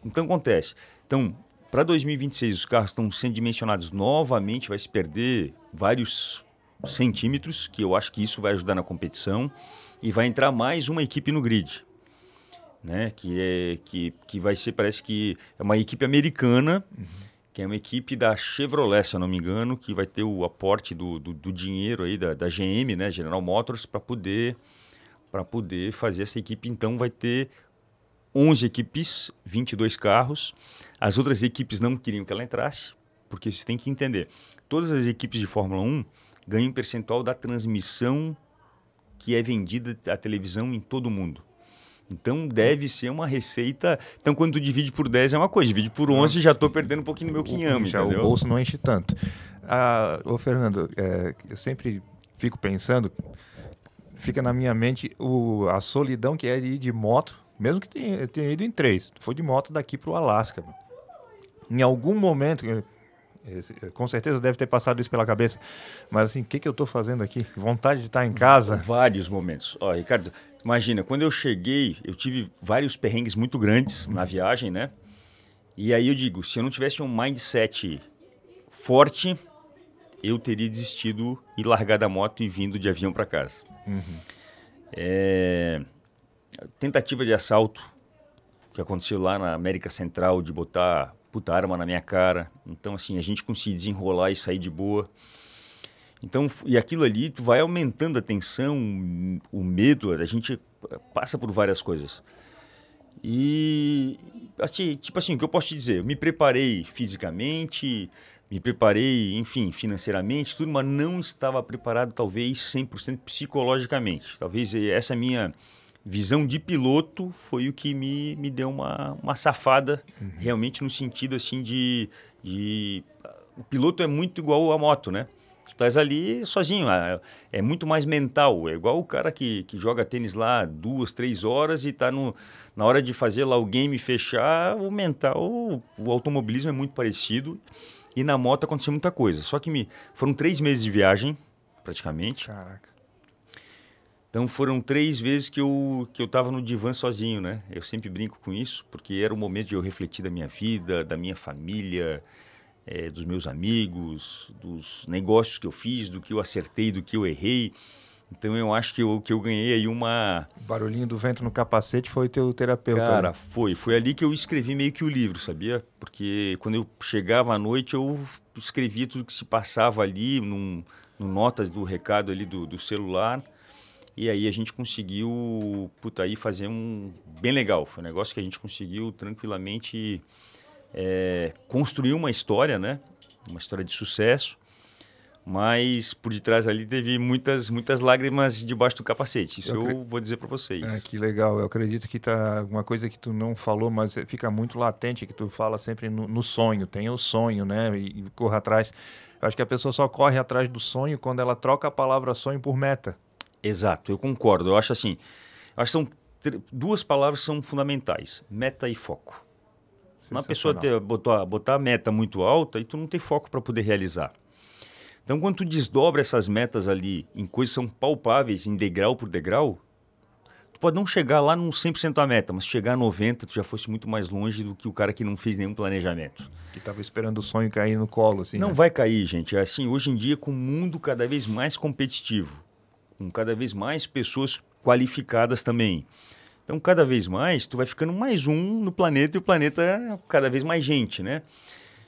Então, acontece. Então, para 2026, os carros estão sendo dimensionados novamente, vai se perder vários centímetros, que eu acho que isso vai ajudar na competição, e vai entrar mais uma equipe no grid. Né, que vai ser, parece que é uma equipe americana, que é uma equipe da Chevrolet, se eu não me engano, que vai ter o aporte do dinheiro aí da GM, né, General Motors, para poder fazer essa equipe. Então vai ter 11 equipes, 22 carros. As outras equipes não queriam que ela entrasse, porque você tem que entender, todas as equipes de Fórmula 1 ganham um percentual da transmissão que é vendida à televisão em todo o mundo. Então, deve ser uma receita... Então, quando tu divide por 10 é uma coisa, divide por 11 já estou perdendo um pouquinho do meu quinhame, entendeu? O bolso não enche tanto. Ô, Fernando, eu sempre fico pensando, fica na minha mente a solidão que é de ir de moto, mesmo que tenha ido em 3, foi de moto daqui para o Alasca. Em algum momento... Com certeza deve ter passado isso pela cabeça. Mas assim, o que eu estou fazendo aqui? Vontade de estar em casa? Vários momentos. Ó, Ricardo, imagina, quando eu cheguei, eu tive vários perrengues muito grandes na viagem, né? E aí eu digo, se eu não tivesse um mindset forte, eu teria desistido e largado a moto e vindo de avião para casa. Tentativa de assalto que aconteceu lá na América Central, de botar puta arma na minha cara. Então, assim, a gente conseguir desenrolar e sair de boa. Então, e aquilo ali, tu vai aumentando a tensão, o medo, a gente passa por várias coisas. E, assim, tipo assim, o que eu posso te dizer? Eu me preparei fisicamente, me preparei, enfim, financeiramente, tudo, mas não estava preparado, talvez, 100% psicologicamente. Talvez essa minha visão de piloto foi o que me deu uma safada, realmente no sentido assim o piloto é muito igual à moto, né? Tu estás ali sozinho, é muito mais mental, é igual o cara que joga tênis lá 2, 3 horas e está na hora de fazer lá o game fechar, o mental, o automobilismo é muito parecido e na moto aconteceu muita coisa, só que foram 3 meses de viagem, praticamente. Caraca. Então foram 3 vezes que eu estava no divã sozinho, né? Eu sempre brinco com isso, porque era o momento de eu refletir da minha vida, da minha família, dos meus amigos, dos negócios que eu fiz, do que eu acertei, do que eu errei. Então eu acho que eu ganhei aí uma... O barulhinho do vento no capacete foi teu terapeuta. Cara, né? foi ali que eu escrevi meio que o livro, sabia? Porque quando eu chegava à noite, eu escrevia tudo que se passava ali, no notas do recado ali do celular. E aí a gente conseguiu, aí fazer bem legal. Foi um negócio que a gente conseguiu tranquilamente construir uma história, né? Uma história de sucesso. Mas por detrás ali teve muitas lágrimas debaixo do capacete. Isso eu vou dizer para vocês. Que legal. Eu acredito que tá uma coisa que tu não falou, mas fica muito latente, que tu fala sempre no sonho. Tem o sonho, né? E corra atrás. Eu acho que a pessoa só corre atrás do sonho quando ela troca a palavra sonho por meta. Exato, eu concordo. Eu acho assim, são duas palavras que são fundamentais: meta e foco. Uma pessoa botar a meta muito alta e tu não tem foco para poder realizar. Então, quando tu desdobra essas metas ali em coisas que são palpáveis, em degrau por degrau, tu pode não chegar lá no 100% da meta, mas chegar a 90%, tu já fosse muito mais longe do que o cara que não fez nenhum planejamento. Que estava esperando o sonho cair no colo, assim. Não né? vai cair, gente. Assim, hoje em dia, com o mundo cada vez mais competitivo, com cada vez mais pessoas qualificadas também. Então, cada vez mais, tu vai ficando mais um no planeta e o planeta é cada vez mais gente, né?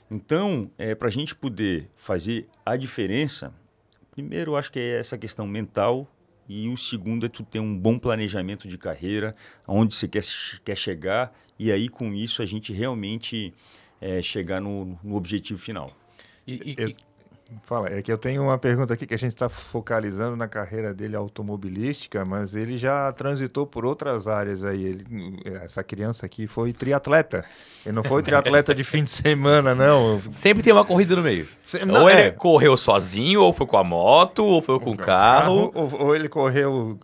Então, para a gente poder fazer a diferença, primeiro eu acho que é essa questão mental e o segundo é tu ter um bom planejamento de carreira, aonde você quer chegar e aí com isso a gente realmente chegar no objetivo final. Fala, é que eu tenho uma pergunta aqui que a gente está focalizando na carreira dele automobilística, mas ele já transitou por outras áreas aí. Essa criança aqui foi triatleta. Ele não foi triatleta de fim de semana, não. Sempre tem uma corrida no meio. Não, ou ele correu sozinho, ou foi com a moto, ou foi com o carro. Ou ele correu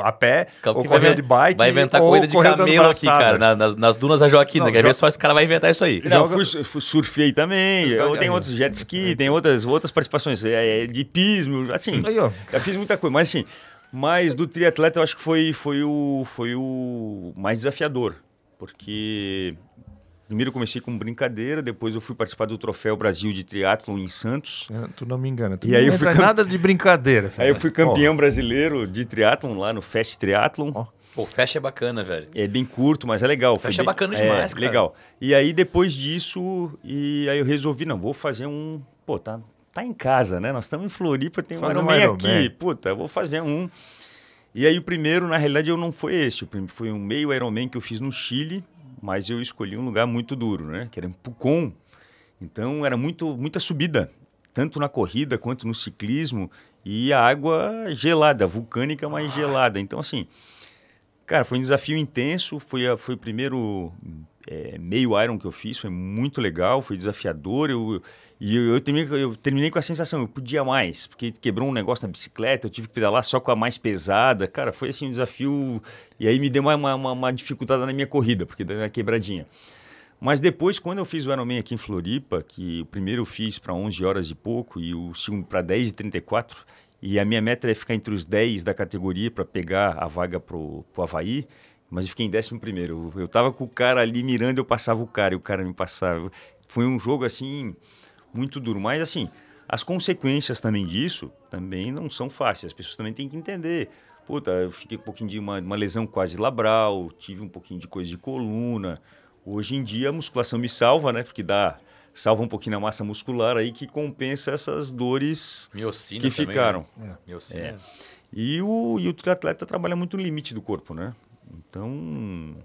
a pé, ou correu de bike. Vai inventar corrida de camelo aqui, cara, nas dunas da Joaquina. Quer ver só esse cara vai inventar isso aí. Não, surfei também, tem outros jet ski, tem outras participações de hipismo, assim, já fiz muita coisa, mas do triatleta eu acho que foi o mais desafiador, porque primeiro eu comecei com brincadeira, depois eu fui participar do Troféu Brasil de Triatlon em Santos. Tu não me engana, e aí eu fui nada de brincadeira. Aí eu fui campeão brasileiro de triatlon lá no Fast Triathlon. Pô, o Fast é bacana, velho. É bem curto, mas é legal. O Fast é bacana demais, cara. Legal. E aí depois disso, aí eu resolvi, vou fazer um... Pô, tá em casa, né? Nós estamos em Floripa, tem um Ironman aqui. Puta, eu vou fazer um. E aí o primeiro, na realidade, não foi esse. Foi um meio Ironman que eu fiz no Chile, mas eu escolhi um lugar muito duro, né? Que era em Pucón. Então, era muita subida, tanto na corrida quanto no ciclismo. E a água gelada, vulcânica, mas gelada. Então, assim, cara, foi um desafio intenso. Foi o primeiro meio Iron que eu fiz. Foi muito legal, foi desafiador. Eu terminei com a sensação, eu podia mais, porque quebrou um negócio na bicicleta, eu tive que pedalar só com a mais pesada. Cara, foi assim um desafio, e aí me deu uma dificuldade na minha corrida, porque deu uma quebradinha. Mas depois, quando eu fiz o Ironman aqui em Floripa, que o primeiro eu fiz para 11 horas e pouco, e o segundo para 10h34, e a minha meta era ficar entre os 10 da categoria para pegar a vaga pro Havaí, mas eu fiquei em 11º. Eu tava com o cara ali mirando, eu passava o cara, e o cara me passava. Foi um jogo assim... muito duro, mas assim, as consequências também disso também não são fáceis, as pessoas também têm que entender. Puta, eu fiquei com um pouquinho de uma lesão quase labral, tive um pouquinho de coisa de coluna. Hoje em dia a musculação me salva, né? Porque salva um pouquinho a massa muscular aí que compensa essas dores miocina que também, ficaram. Né? Miocina. E o triatleta trabalha muito no limite do corpo, né? Então...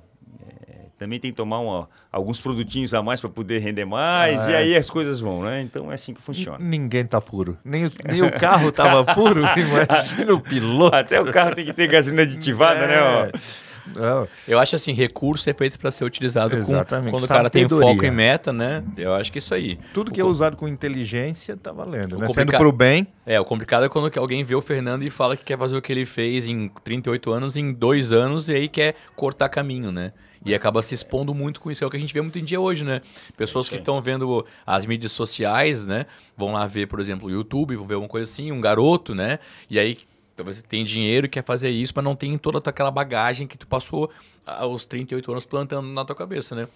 também tem que tomar alguns produtinhos a mais para poder render mais, e aí as coisas vão, né? Então é assim que funciona. Ninguém tá puro. Nem o carro tava puro, imagina o piloto. Até o carro tem que ter gasolina aditivada, né? Ó. Eu acho assim, recurso é feito para ser utilizado quando o cara Sabedoria. tem foco em meta, né? Eu acho que isso aí. Tudo que é usado com inteligência tá valendo, né? Complicado... Sendo pro bem. O complicado é quando alguém vê o Fernando e fala que quer fazer o que ele fez em 38 anos, em 2 anos, e aí quer cortar caminho, né? E acaba se expondo muito com isso. É o que a gente vê muito em dia hoje, né? Pessoas que estão vendo as mídias sociais, né? Vão lá ver, por exemplo, o YouTube, vão ver alguma coisa assim, um garoto, né? E aí, talvez você tenha dinheiro e quer fazer isso, mas não tem toda aquela bagagem que tu passou aos 38 anos plantando na tua cabeça, né?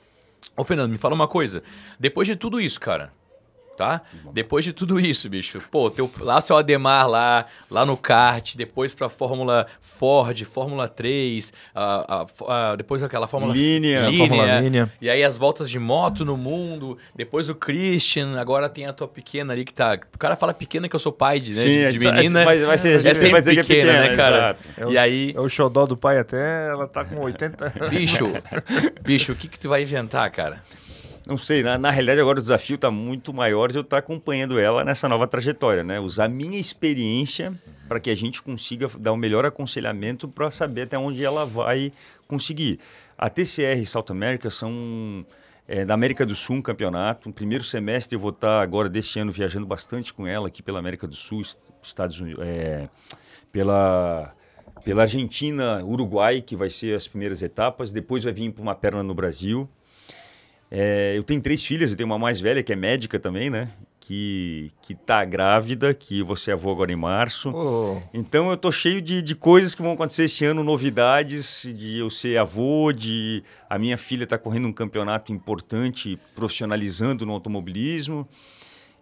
Ô, Fernando, me fala uma coisa. Depois de tudo isso, cara, Tá? Depois de tudo isso, bicho, pô, lá seu Ademar lá no kart, depois pra Fórmula Ford, Fórmula 3, depois aquela Fórmula Linea. E aí as voltas de moto no mundo, depois o Christian, agora tem a tua pequena ali que tá... O cara fala pequena que eu sou pai de menina. Vai ser, é sempre pequena, né, cara? É e aí... É o xodó do pai até, ela tá com 80... Bicho, o que tu vai inventar, cara? Não sei, na realidade agora o desafio está muito maior de eu estar acompanhando ela nessa nova trajetória, né? Usar a minha experiência para que a gente consiga dar o melhor aconselhamento para saber até onde ela vai conseguir. A TCR e South America são da América do Sul um campeonato. No primeiro semestre eu vou estar agora deste ano viajando bastante com ela aqui pela América do Sul, Estados Unidos, pela Argentina, Uruguai, que vai ser as primeiras etapas. Depois vai vir para uma perna no Brasil. Eu tenho 3 filhas, eu tenho uma mais velha que é médica também, né? Que tá grávida, que você é avô agora em março. Oh. Então eu tô cheio de coisas que vão acontecer esse ano, novidades, de eu ser avô, de a minha filha tá correndo um campeonato importante, profissionalizando no automobilismo.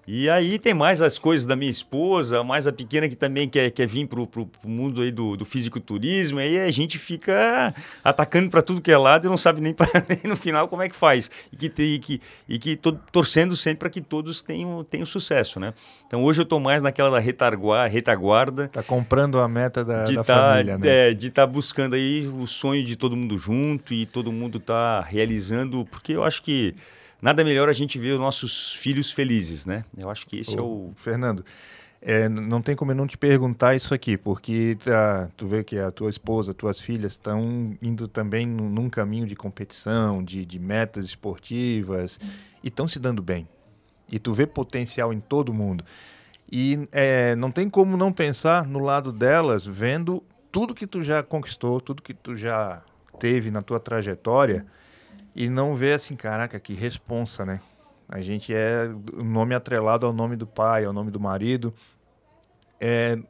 E aí tem mais as coisas da minha esposa, mais a pequena que também quer vir pro mundo aí do fisiculturismo, aí a gente fica atacando para tudo que é lado e não sabe nem no final como é que faz. E que tô torcendo sempre para que todos tenham sucesso, né? Então hoje eu tô mais naquela da retaguarda. Tá comprando a meta da família, né? De estar buscando aí o sonho de todo mundo junto e todo mundo tá realizando, porque eu acho que nada melhor a gente ver os nossos filhos felizes, né? Eu acho que esse é o... Fernando, não tem como eu não te perguntar isso aqui, porque tu vê que a tua esposa, tuas filhas estão indo também num caminho de competição, de metas esportivas, e estão se dando bem. E tu vê potencial em todo mundo. E não tem como não pensar no lado delas, vendo tudo que tu já conquistou, tudo que tu já teve na tua trajetória, e não ver assim, caraca, que responsa, né? A gente o nome atrelado ao nome do pai, ao nome do marido.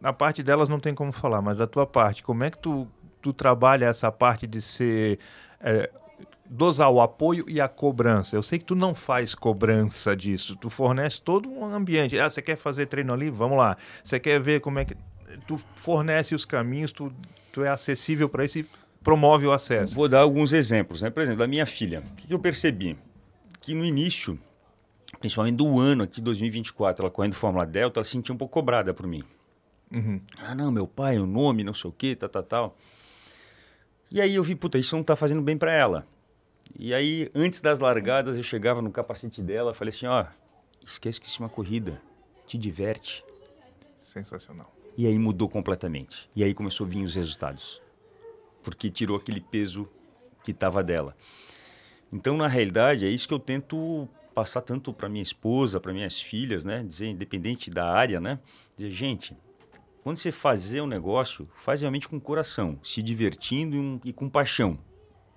A parte delas não tem como falar, mas da tua parte, como é que tu trabalha essa parte de ser... dosar o apoio e a cobrança? Eu sei que tu não faz cobrança disso, tu fornece todo um ambiente. Você quer fazer treino ali? Vamos lá. Você quer ver como é que... Tu fornece os caminhos, tu é acessível para isso e promove o acesso. Vou dar alguns exemplos, né? Por exemplo, da minha filha. O que eu percebi? Que no início, principalmente do ano aqui, 2024, ela correndo Fórmula Delta, ela se sentia um pouco cobrada por mim. Uhum. Não, meu pai, o nome, não sei o quê, tal. E aí eu vi, isso não tá fazendo bem para ela. E aí, antes das largadas, eu chegava no capacete dela e falei assim, esquece que isso é uma corrida, te diverte. Sensacional. E aí mudou completamente. E aí começou a vir os resultados. Porque tirou aquele peso que estava dela. Então, na realidade, é isso que eu tento passar tanto para minha esposa, para minhas filhas, né? Dizer, independente da área, né? Dizer, gente, quando você fazer um negócio, faz realmente com coração, se divertindo e com paixão.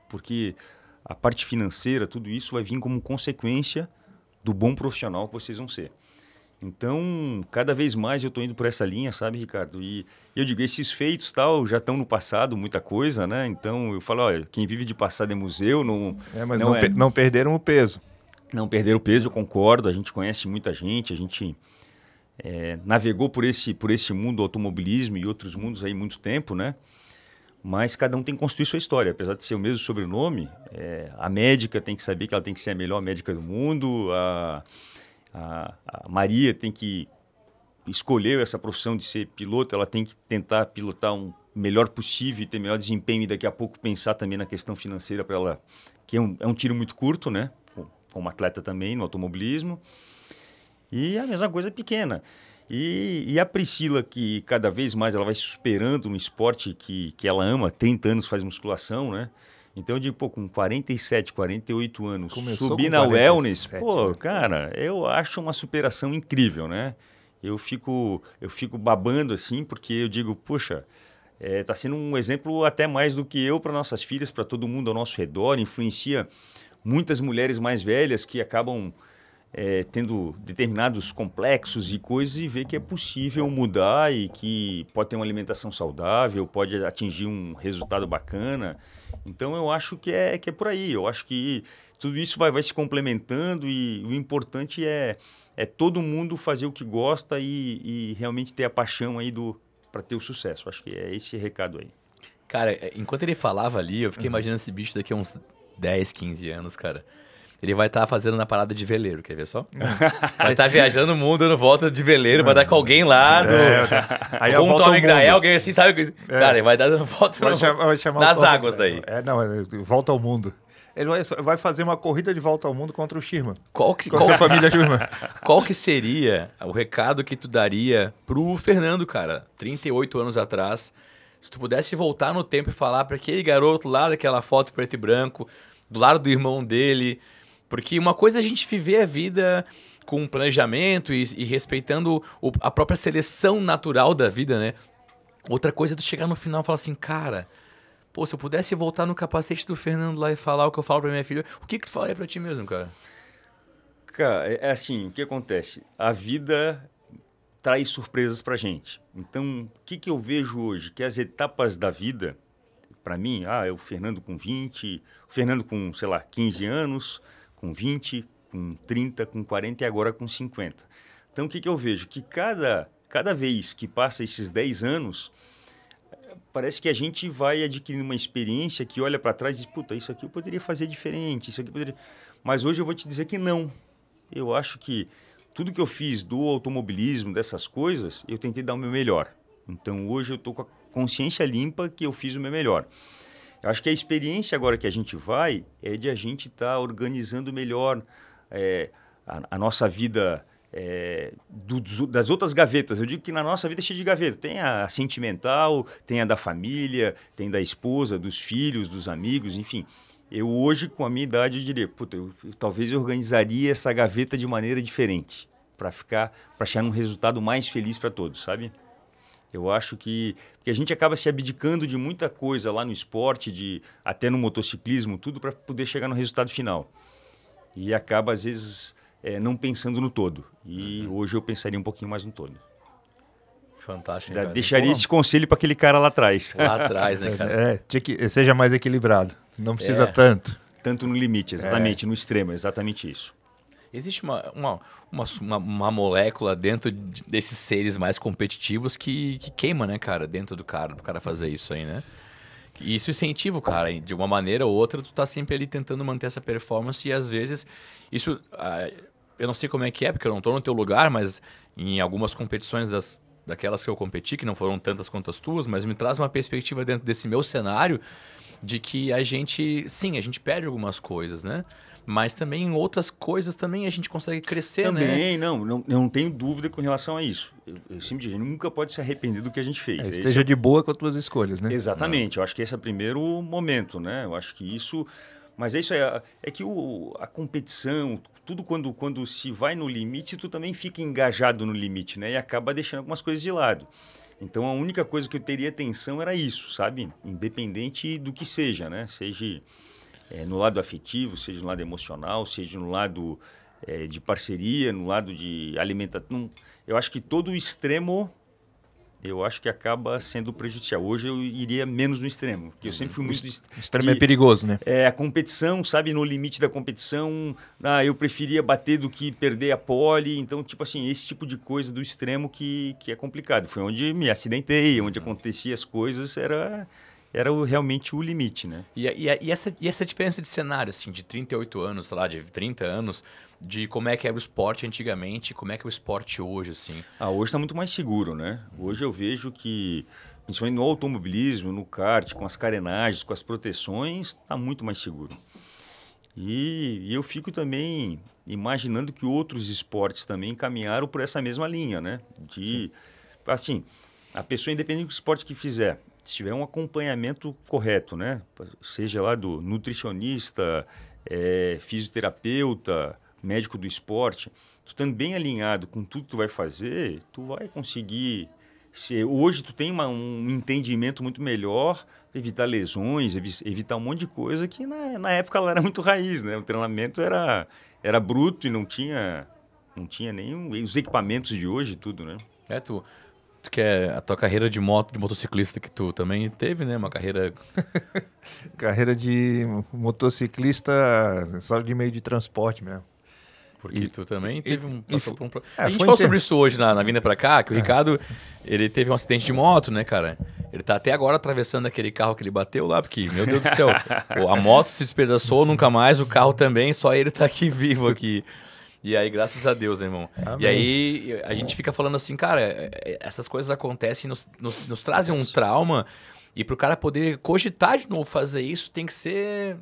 Porque a parte financeira, tudo isso vai vir como consequência do bom profissional que vocês vão ser. Então, cada vez mais eu estou indo por essa linha, sabe, Ricardo? E eu digo, esses feitos tal já estão no passado, muita coisa, né? Então, eu falo, olha, quem vive de passado é museu, mas não perderam o peso. Não perderam o peso, eu concordo. A gente conhece muita gente, a gente navegou por esse mundo do automobilismo e outros mundos aí muito tempo, né? Mas cada um tem que construir sua história. Apesar de ser o mesmo sobrenome, a médica tem que saber que ela tem que ser a melhor médica do mundo, a Maria tem que escolher essa profissão de ser piloto, ela tem que tentar pilotar o melhor possível e ter melhor desempenho e daqui a pouco pensar também na questão financeira para ela, que é um tiro muito curto, né? Como atleta também, no automobilismo. E a mesma coisa pequena. E a Priscila, que cada vez mais ela vai se superando no esporte que ela ama, 30 anos faz musculação, né? Então eu digo, com 47, 48 anos, subir na wellness, né? Cara, eu acho uma superação incrível, né? Eu fico babando assim, porque eu digo, poxa, tá sendo um exemplo até mais do que eu para nossas filhas, para todo mundo ao nosso redor, influencia muitas mulheres mais velhas que acabam tendo determinados complexos e coisas e ver que é possível mudar e que pode ter uma alimentação saudável, pode atingir um resultado bacana. Então, eu acho que é por aí. Eu acho que tudo isso vai se complementando e o importante é é todo mundo fazer o que gosta e realmente ter a paixão aí para ter o sucesso. Acho que é esse recado aí. Cara, enquanto ele falava ali, eu fiquei imaginando esse bicho daqui a uns 10, 15 anos, cara. Ele vai estar fazendo na parada de veleiro, quer ver só? Vai estar viajando o mundo, dando volta de veleiro, vai dar com alguém lá Aí um Tom Grael, alguém assim, sabe? Cara, ele vai dar dando volta vai chamar nas águas daí. Volta ao mundo. Ele vai fazer uma corrida de volta ao mundo contra o Schirman. Qual a família Schirman. Qual que seria o recado que tu daria pro Fernando, cara, 38 anos atrás, se tu pudesse voltar no tempo e falar para aquele garoto lá daquela foto preto e branco, do lado do irmão dele? Porque uma coisa é a gente viver a vida com planejamento e respeitando a própria seleção natural da vida, né? Outra coisa é tu chegar no final e falar assim, cara, pô, se eu pudesse voltar no capacete do Fernando lá e falar o que eu falo pra minha filha, o que tu falaria pra ti mesmo, cara? Cara, é assim, o que acontece? A vida traz surpresas pra gente. Então, o que eu vejo hoje? Que as etapas da vida, pra mim, é o Fernando com 20, o Fernando com, sei lá, 15 anos, com 20, com 30, com 40 e agora com 50. Então, o que eu vejo? Que cada vez que passa esses 10 anos, parece que a gente vai adquirindo uma experiência que olha para trás e diz, puta, isso aqui eu poderia fazer diferente, isso aqui eu poderia... Mas hoje eu vou te dizer que não. Eu acho que tudo que eu fiz do automobilismo, dessas coisas, eu tentei dar o meu melhor. Então, hoje eu estou com a consciência limpa que eu fiz o meu melhor. Eu acho que a experiência agora que a gente vai é de a gente estar organizando melhor a nossa vida das outras gavetas. Eu digo que na nossa vida é cheia de gaveta. Tem a sentimental, tem a da família, tem da esposa, dos filhos, dos amigos, enfim. Eu hoje, com a minha idade, eu diria, talvez eu organizaria essa gaveta de maneira diferente para chegar num resultado mais feliz para todos, sabe? Eu acho que a gente acaba se abdicando de muita coisa lá no esporte, até no motociclismo, tudo para poder chegar no resultado final. E acaba, às vezes, não pensando no todo. E hoje eu pensaria um pouquinho mais no todo. Fantástico, cara. Deixaria esse conselho para aquele cara lá atrás. Lá atrás, né, cara? Seja mais equilibrado. Não precisa tanto. Tanto no limite, exatamente, no extremo, exatamente isso. Existe uma molécula dentro desses seres mais competitivos que queima, né, cara? Dentro do cara fazer isso aí, né? E isso incentiva o cara. De uma maneira ou outra, tu tá sempre ali tentando manter essa performance e às vezes isso... eu não sei como é que é, porque eu não tô no teu lugar, mas em algumas competições daquelas que eu competi, que não foram tantas quanto as tuas, mas me traz uma perspectiva dentro desse meu cenário de que a gente perde algumas coisas, né? Mas também em outras coisas também a gente consegue crescer, também, né? Também, não tenho dúvida com relação a isso. Eu sempre digo, a gente nunca pode se arrepender do que a gente fez. Esteja de boa com as tuas escolhas, né? Exatamente, eu acho que esse é o primeiro momento, né? Eu acho que isso... Mas é isso que a competição, tudo quando se vai no limite, tu também fica engajado no limite, né? E acaba deixando algumas coisas de lado. Então, a única coisa que eu teria atenção era isso, sabe? Independente do que seja, né? Seja no lado afetivo, seja no lado emocional, seja no lado de parceria, no lado de alimentação. Eu acho que todo o extremo, eu acho que acaba sendo prejudicial. Hoje eu iria menos no extremo, porque eu sempre fui muito... O extremo é perigoso, né? A competição, sabe? No limite da competição, eu preferia bater do que perder a pole. Então, tipo assim, esse tipo de coisa do extremo que é complicado. Foi onde me acidentei, onde acontecia as coisas, era realmente o limite, né? E essa diferença de cenário, assim, de 38 anos, sei lá, de 30 anos, de como é que era o esporte antigamente, como é que é o esporte hoje, assim? Hoje está muito mais seguro, né? Hoje eu vejo que, principalmente no automobilismo, no kart, com as carenagens, com as proteções, está muito mais seguro. E eu fico também imaginando que outros esportes também caminharam por essa mesma linha, né? Assim, a pessoa, independente do esporte que fizer, se tiver um acompanhamento correto, né? Seja lá do nutricionista, fisioterapeuta, médico do esporte, tu estando bem alinhado com tudo que tu vai fazer, tu vai conseguir... Hoje tu tem um entendimento muito melhor, evitar lesões, evitar um monte de coisa que na época ela era muito raiz, né? O treinamento era bruto e não tinha nem os equipamentos de hoje e tudo, né? Tu quer a tua carreira de motociclista que tu também teve, né? Uma carreira... Carreira de motociclista só de meio de transporte mesmo. Porque tu também passou por um... É, a gente foi falou sobre isso hoje na vinda pra cá, que o Ricardo, ele teve um acidente de moto, né, cara? Ele tá até agora atravessando aquele carro que ele bateu lá, porque, meu Deus do céu, a moto se despedaçou, nunca mais, o carro também, só ele tá aqui vivo aqui. E aí, graças a Deus, né, irmão? Amém. E aí, a gente fica falando assim, cara, essas coisas acontecem, nos trazem um trauma, e pro cara poder cogitar de novo fazer isso, tem que ser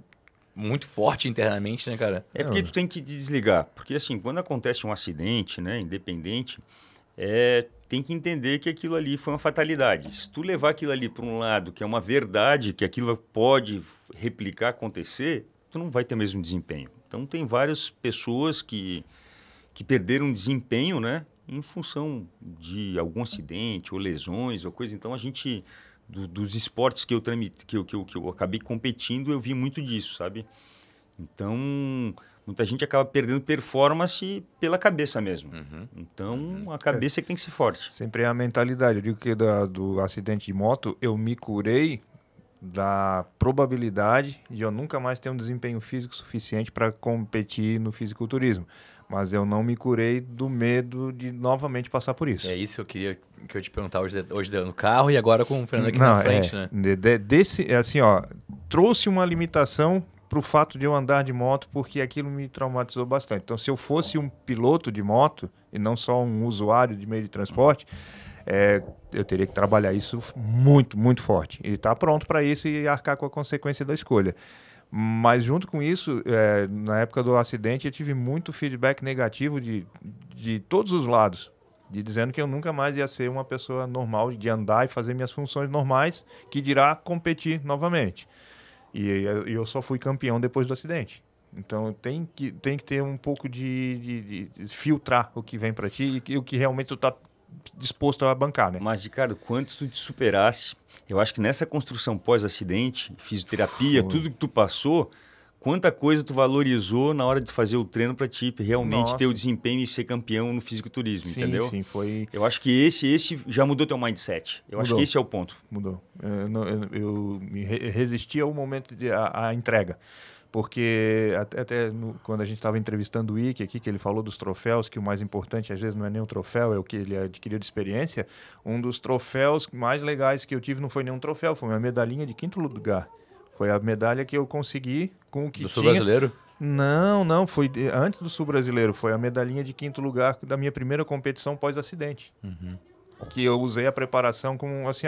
muito forte internamente, né, cara? É porque tu tem que desligar. Porque, assim, quando acontece um acidente, né, independente, tem que entender que aquilo ali foi uma fatalidade. Se tu levar aquilo ali para um lado que é uma verdade, que aquilo pode replicar, acontecer, tu não vai ter o mesmo desempenho. Então, tem várias pessoas que perderam desempenho, né, em função de algum acidente ou lesões ou coisa. Então, a gente, dos esportes que eu acabei competindo, eu vi muito disso, sabe? Então, muita gente acaba perdendo performance pela cabeça mesmo. Então, a cabeça é que tem que ser forte. Sempre é a mentalidade. Eu digo que do acidente de moto, eu me curei da probabilidade de eu nunca mais ter um desempenho físico suficiente para competir no fisiculturismo. Mas eu não me curei do medo de novamente passar por isso. É isso que eu te perguntar hoje no carro e agora com o Fernando aqui na frente, né? Assim, ó, trouxe uma limitação para o fato de eu andar de moto, porque aquilo me traumatizou bastante. Então, se eu fosse um piloto de moto e não só um usuário de meio de transporte, eu teria que trabalhar isso muito, muito forte. E estar pronto para isso e arcar com a consequência da escolha. Mas junto com isso, na época do acidente, eu tive muito feedback negativo de todos os lados, dizendo que eu nunca mais ia ser uma pessoa normal, de andar e fazer minhas funções normais, que dirá competir novamente. E eu só fui campeão depois do acidente. Então tem que ter um pouco de filtrar o que vem para ti e o que realmente tu está disposto a bancar, né? Mas, Ricardo, quanto tu te superasse, eu acho que nessa construção pós-acidente, fisioterapia, tudo que tu passou, quanta coisa tu valorizou na hora de fazer o treino para ti realmente ter o desempenho e ser campeão no fisiculturismo, entendeu? Sim, foi... Eu acho que esse já mudou teu mindset. Acho que esse é o ponto. Mudou. Eu resisti ao momento à entrega. Porque quando a gente estava entrevistando o Ike aqui, que ele falou dos troféus, que o mais importante às vezes não é nem o troféu, é o que ele adquiriu de experiência. Um dos troféus mais legais que eu tive não foi nenhum troféu, foi uma medalhinha de 5º lugar. Foi a medalha que eu consegui com o que do Sul Brasileiro? Não, foi antes do Sul Brasileiro. Foi a medalhinha de 5º lugar da minha primeira competição pós-acidente. Que eu usei a preparação como assim,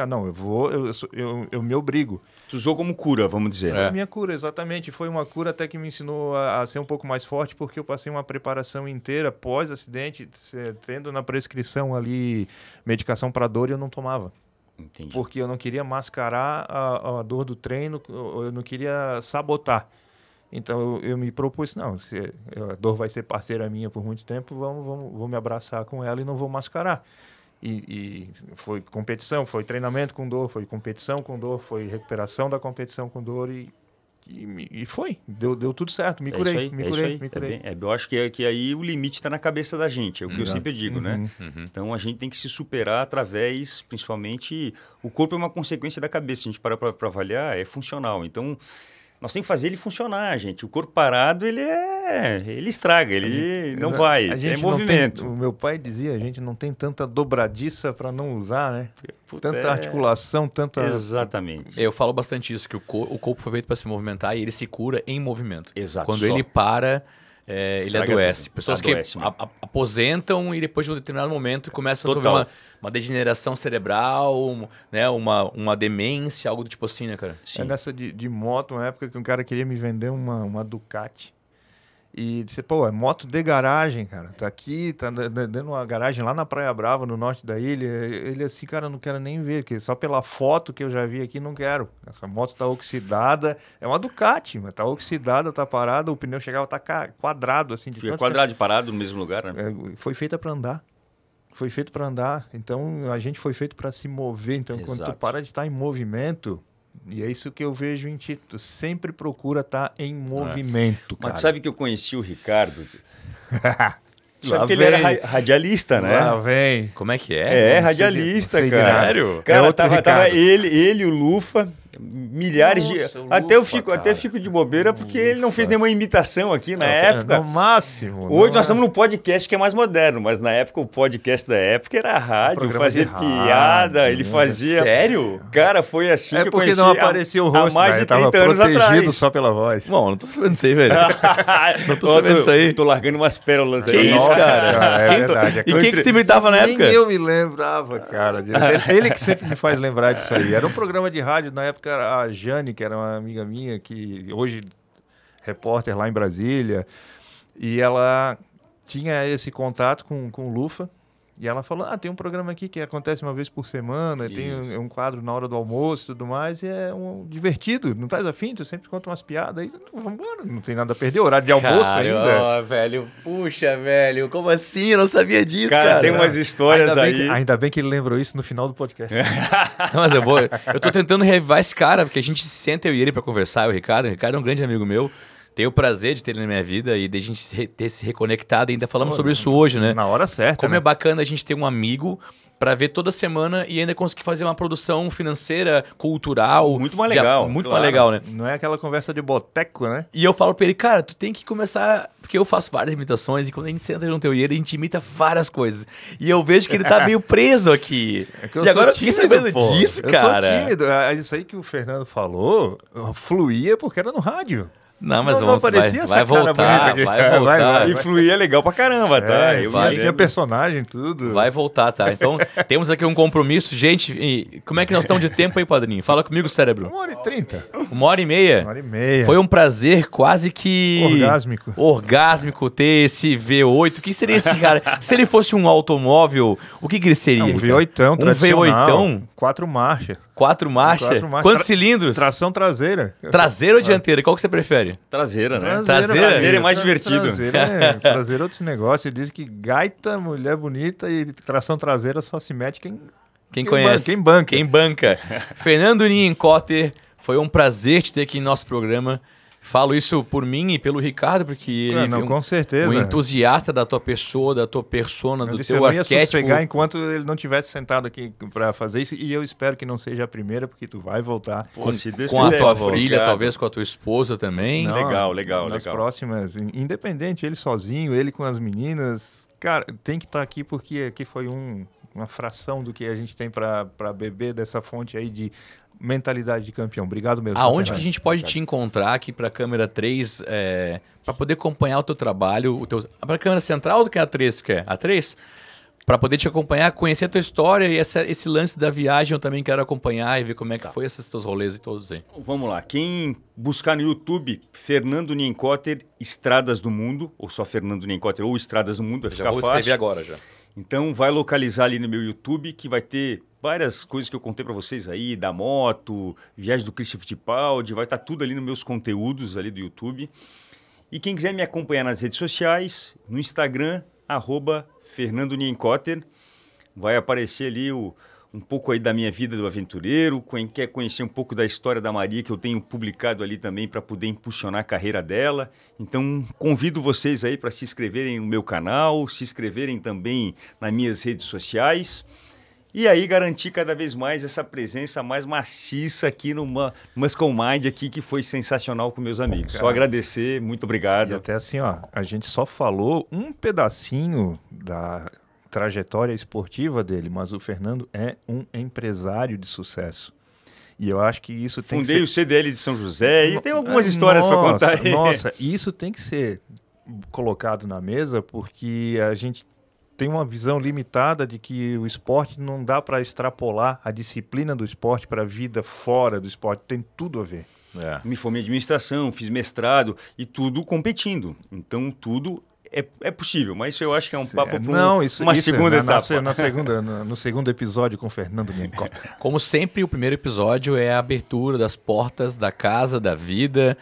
eu me obrigo. Tu usou como cura, vamos dizer. Foi a minha cura, exatamente. Foi uma cura até que me ensinou a ser um pouco mais forte, porque eu passei uma preparação inteira pós-acidente, tendo na prescrição ali medicação para dor e eu não tomava. Entendi. Porque eu não queria mascarar a dor do treino, eu não queria sabotar. Então eu me propus, a dor vai ser parceira minha por muito tempo, vou me abraçar com ela e não vou mascarar. E foi competição, foi treinamento com dor, foi competição com dor, foi recuperação da competição com dor e foi, deu tudo certo, me curei. Eu acho que aí o limite está na cabeça da gente, é o que eu sempre digo, né? Então a gente tem que se superar através, principalmente, o corpo é uma consequência da cabeça, se a gente parar para avaliar, é funcional, então... Nós temos que fazer ele funcionar, gente. O corpo parado, ele estraga, ele não vai, é movimento. O meu pai dizia, a gente não tem tanta dobradiça para não usar, né? Tanta articulação, tanta... Exatamente. Eu falo bastante isso, que o corpo foi feito para se movimentar e ele se cura em movimento. Exato. Quando ele para... ele adoece. Tudo. Pessoas que aposentam e depois de um determinado momento começam a sofrer uma degeneração cerebral, né, uma demência, algo do tipo assim, né, cara? Sim. Nessa de moto, uma época que um cara queria me vender uma Ducati. E disse, é moto de garagem, cara. Tá aqui, tá dando uma garagem lá na Praia Brava, no norte da ilha. Ele assim, cara, não quero nem ver, porque só pela foto que eu já vi aqui, não quero. Essa moto tá oxidada. É uma Ducati, mas tá oxidada, tá parada, o pneu chegava a tá quadrado, assim. Foi quadrado e parado no mesmo lugar, né? Foi feita para andar. Foi feito para andar. Então, a gente foi feito para se mover. Então, quando tu para de estar em movimento... E é isso que eu vejo em ti. Tu sempre procura estar em movimento, cara. Mas sabe que eu conheci o Ricardo? Sabe que ele era radialista, né? Lá vem. Como é que é? Radialista, cara. Sério? Cara, tava ele, o Lufa, Milhares Nossa, de... o Até eu Lufa, fico, cara. até fico de bobeira porque ele não fez nenhuma imitação aqui na época. No máximo. Hoje nós estamos num podcast que é mais moderno, mas na época o podcast da época era rádio, programa fazia de piada, rádio, ele fazia... Sério? Cara, foi assim É que eu porque conheci não aparecia o rosto, há mais né? de Tava 30 anos protegido atrás. só pela voz. Bom, não tô sabendo disso aí, velho. Não tô sabendo isso aí. Tô largando umas pérolas Que aí. isso, Nossa, cara? é Quem verdade. E quem que te imitava na época? Nem eu me lembrava, cara. Ele que sempre me faz lembrar disso aí. Era um programa de rádio, na época era a Jane, que era uma amiga minha, que hoje repórter lá em Brasília, e ela tinha esse contato com o Lufa, e ela falou, tem um programa aqui que acontece uma vez por semana, tem um quadro na hora do almoço e tudo mais, e é divertido, não estás afim? Tu sempre conta umas piadas aí, vamos embora, não tem nada a perder, horário de almoço ainda. Ó, velho, puxa, velho, como assim? Eu não sabia disso, cara. Tem umas histórias aí. Ainda bem que ele lembrou isso no final do podcast. Não, mas eu tô tentando revivar esse cara, porque a gente se senta, eu e ele, pra conversar, o Ricardo é um grande amigo meu. Tenho o prazer de ter ele na minha vida e de a gente ter se reconectado. Ainda falamos sobre isso hoje, né? Na hora certa. Como né? é bacana a gente ter um amigo pra ver toda semana e ainda conseguir fazer uma produção financeira, cultural. Muito mais legal, Muito claro. mais legal, né? Não é aquela conversa de boteco, né? E eu falo pra ele, cara, tu tem que começar... Porque eu faço várias imitações e quando a gente senta junto eu e ele, a gente imita várias coisas. E eu vejo que ele tá meio preso aqui. É que eu E agora eu sou fiquei sabendo pô. disso, Eu cara. sou tímido. Isso aí que o Fernando falou fluía porque era no rádio. Não, mas Não vai aparecia essa cara voltar, bonita aqui. vai voltar. E fluía legal pra caramba, tá? Eu me Tinha lembro. personagem, tudo. Vai voltar, tá? Então, temos aqui um compromisso. Gente, e como é que nós estamos de tempo aí, padrinho? Fala comigo, cérebro. 1h30. 1h30? 1h30. Foi um prazer quase que... Orgásmico ter esse V8. O que seria esse cara? Se ele fosse um automóvel, o que ele seria? Um Ricardo? V8 tradicional. V8? 4 marchas. 4 marchas? 4 marchas. Quantos cilindros? Tração traseira. Traseira ou dianteira? Qual que você prefere? Traseira, né? Traseira é mais divertido. Traseira é outro negócio. Ele diz que gaita, mulher bonita e tração traseira só se mete Quem conhece. Quem banca. Quem banca. Fernando Nienkotter, foi um prazer te ter aqui em nosso programa. Falo isso por mim e pelo Ricardo, porque ele é com certeza. um entusiasta da tua pessoa, da tua persona, do teu eu não ia arquétipo. sossegar enquanto ele não tivesse sentado aqui para fazer isso, e eu espero que não seja a primeira, porque tu vai voltar. Pô, se Deus Com a quiser, tua pô, filha, obrigado. talvez com a tua esposa também. Não. Legal. Nas próximas, independente, ele sozinho, ele com as meninas, cara, tem que estar aqui porque aqui foi uma fração do que a gente tem para beber dessa fonte aí de mentalidade de campeão. Obrigado mesmo. Aonde que a gente pode te encontrar aqui para a câmera 3, para poder acompanhar o teu trabalho, para a câmera central do que é a 3, que é a 3? Para poder te acompanhar, conhecer a tua história e esse lance da viagem eu também quero acompanhar e ver como é que foi esses teus rolês e todos aí. Vamos lá. Quem buscar no YouTube Fernando Nienkotter Estradas do Mundo, ou só Fernando Nienkotter ou Estradas do Mundo, vai ficar fácil. agora já. Então vai localizar ali no meu YouTube que vai ter várias coisas que eu contei para vocês aí, da moto, viagem do Christian Fittipaldi, vai estar tudo ali nos meus conteúdos ali do YouTube. E quem quiser me acompanhar nas redes sociais, no Instagram, @Fernando Nienkotter, vai aparecer ali um pouco aí da minha vida do aventureiro. Quem quer conhecer um pouco da história da Maria, que eu tenho publicado ali também para poder impulsionar a carreira dela. Então, convido vocês aí para se inscreverem no meu canal, se inscreverem também nas minhas redes sociais. E aí garantir cada vez mais essa presença mais maciça aqui no Muscle Mind aqui, que foi sensacional com meus amigos. Só agradecer, muito obrigado. E até assim, ó, a gente só falou um pedacinho da trajetória esportiva dele, mas o Fernando é um empresário de sucesso. E eu acho que isso tem Fundei que o CDL de São José e tem algumas histórias para contar aí. Nossa, isso tem que ser colocado na mesa, porque a gente tem uma visão limitada de que o esporte não dá para extrapolar a disciplina do esporte para a vida fora do esporte. Tem tudo a ver. Me formei em administração, fiz mestrado e tudo competindo. Então tudo é possível, mas isso eu acho que é um papo para uma segunda etapa. No segundo episódio com o Fernando Nienkotter. Como sempre, o primeiro episódio é a abertura das portas da casa, da vida,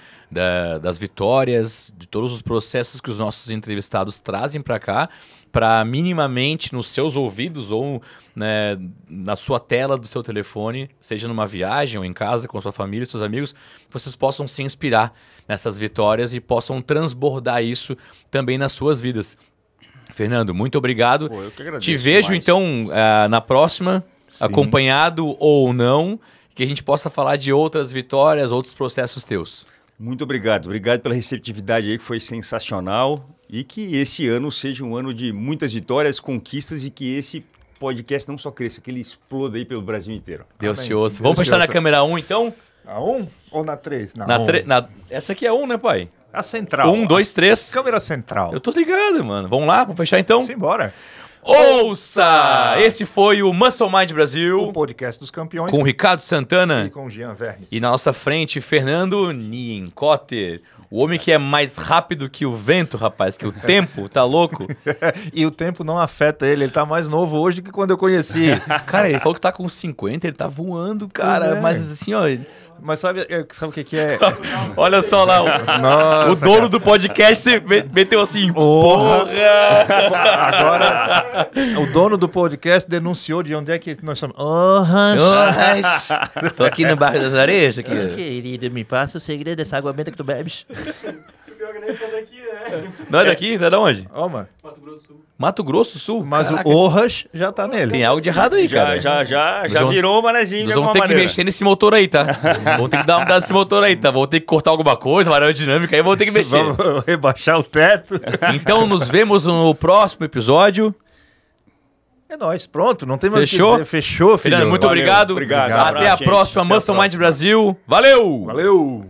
das vitórias, de todos os processos que os nossos entrevistados trazem para cá, para minimamente nos seus ouvidos ou né, na sua tela do seu telefone, seja numa viagem ou em casa com a sua família e seus amigos, vocês possam se inspirar nessas vitórias e possam transbordar isso também nas suas vidas. Fernando, muito obrigado. Pô, eu que agradeço Te vejo demais. então na próxima, Sim. acompanhado ou não. que a gente possa falar de outras vitórias, outros processos teus. Muito obrigado. Obrigado pela receptividade aí, que foi sensacional. E que esse ano seja um ano de muitas vitórias, conquistas e que esse podcast não só cresça, que ele exploda aí pelo Brasil inteiro. Deus te ouça. Vamos fechar na câmera 1, então? A 1 ou na 3? Essa aqui é 1, né, pai? A central. 1, 2, 3. Câmera central. Eu tô ligado, mano. Vamos lá? Vamos fechar, então? Simbora. Ouça! Esse foi o Muscle Mind Brasil. O podcast dos campeões. Com o Ricardo Santana. E com o Jean Vernes. E na nossa frente, Fernando Nienkotter. O homem que é mais rápido que o vento, rapaz, que o tempo, tá louco? E o tempo não afeta ele tá mais novo hoje que quando eu conheci. Cara, ele falou que tá com 50, ele tá voando, cara, mas assim, ó... Mas sabe o que é? Olha só lá, o dono do podcast meteu assim, porra! Agora, o dono do podcast denunciou de onde é que nós somos. Tô aqui no Bairro das Areias, aqui. Querido, me passa o segredo dessa água benta que tu bebes. Pior que nem sou daqui, né? Não é daqui? Não é de onde? Ó, mano. Mato Grosso do Sul. Mato Grosso do Sul? Mas Caraca. o Orras já tá nele. Tem algo de errado aí, cara. Já vamos- virou um manezinho de Nós vamos alguma ter que maneira. mexer nesse motor aí, tá? Vamos ter que dar uma mudada nesse motor aí, tá? Vou ter que cortar alguma coisa, uma aerodinâmica aí, vou ter que mexer. Vamos rebaixar o teto. Então nos vemos no próximo episódio. É nóis. Pronto, não tem mais Fechou? o que dizer. Fechou, filho. Fernando, muito Valeu, obrigado. obrigado. Até a Abraço, gente. próxima Até a Muscle Mind próxima. Brasil. Valeu! Valeu!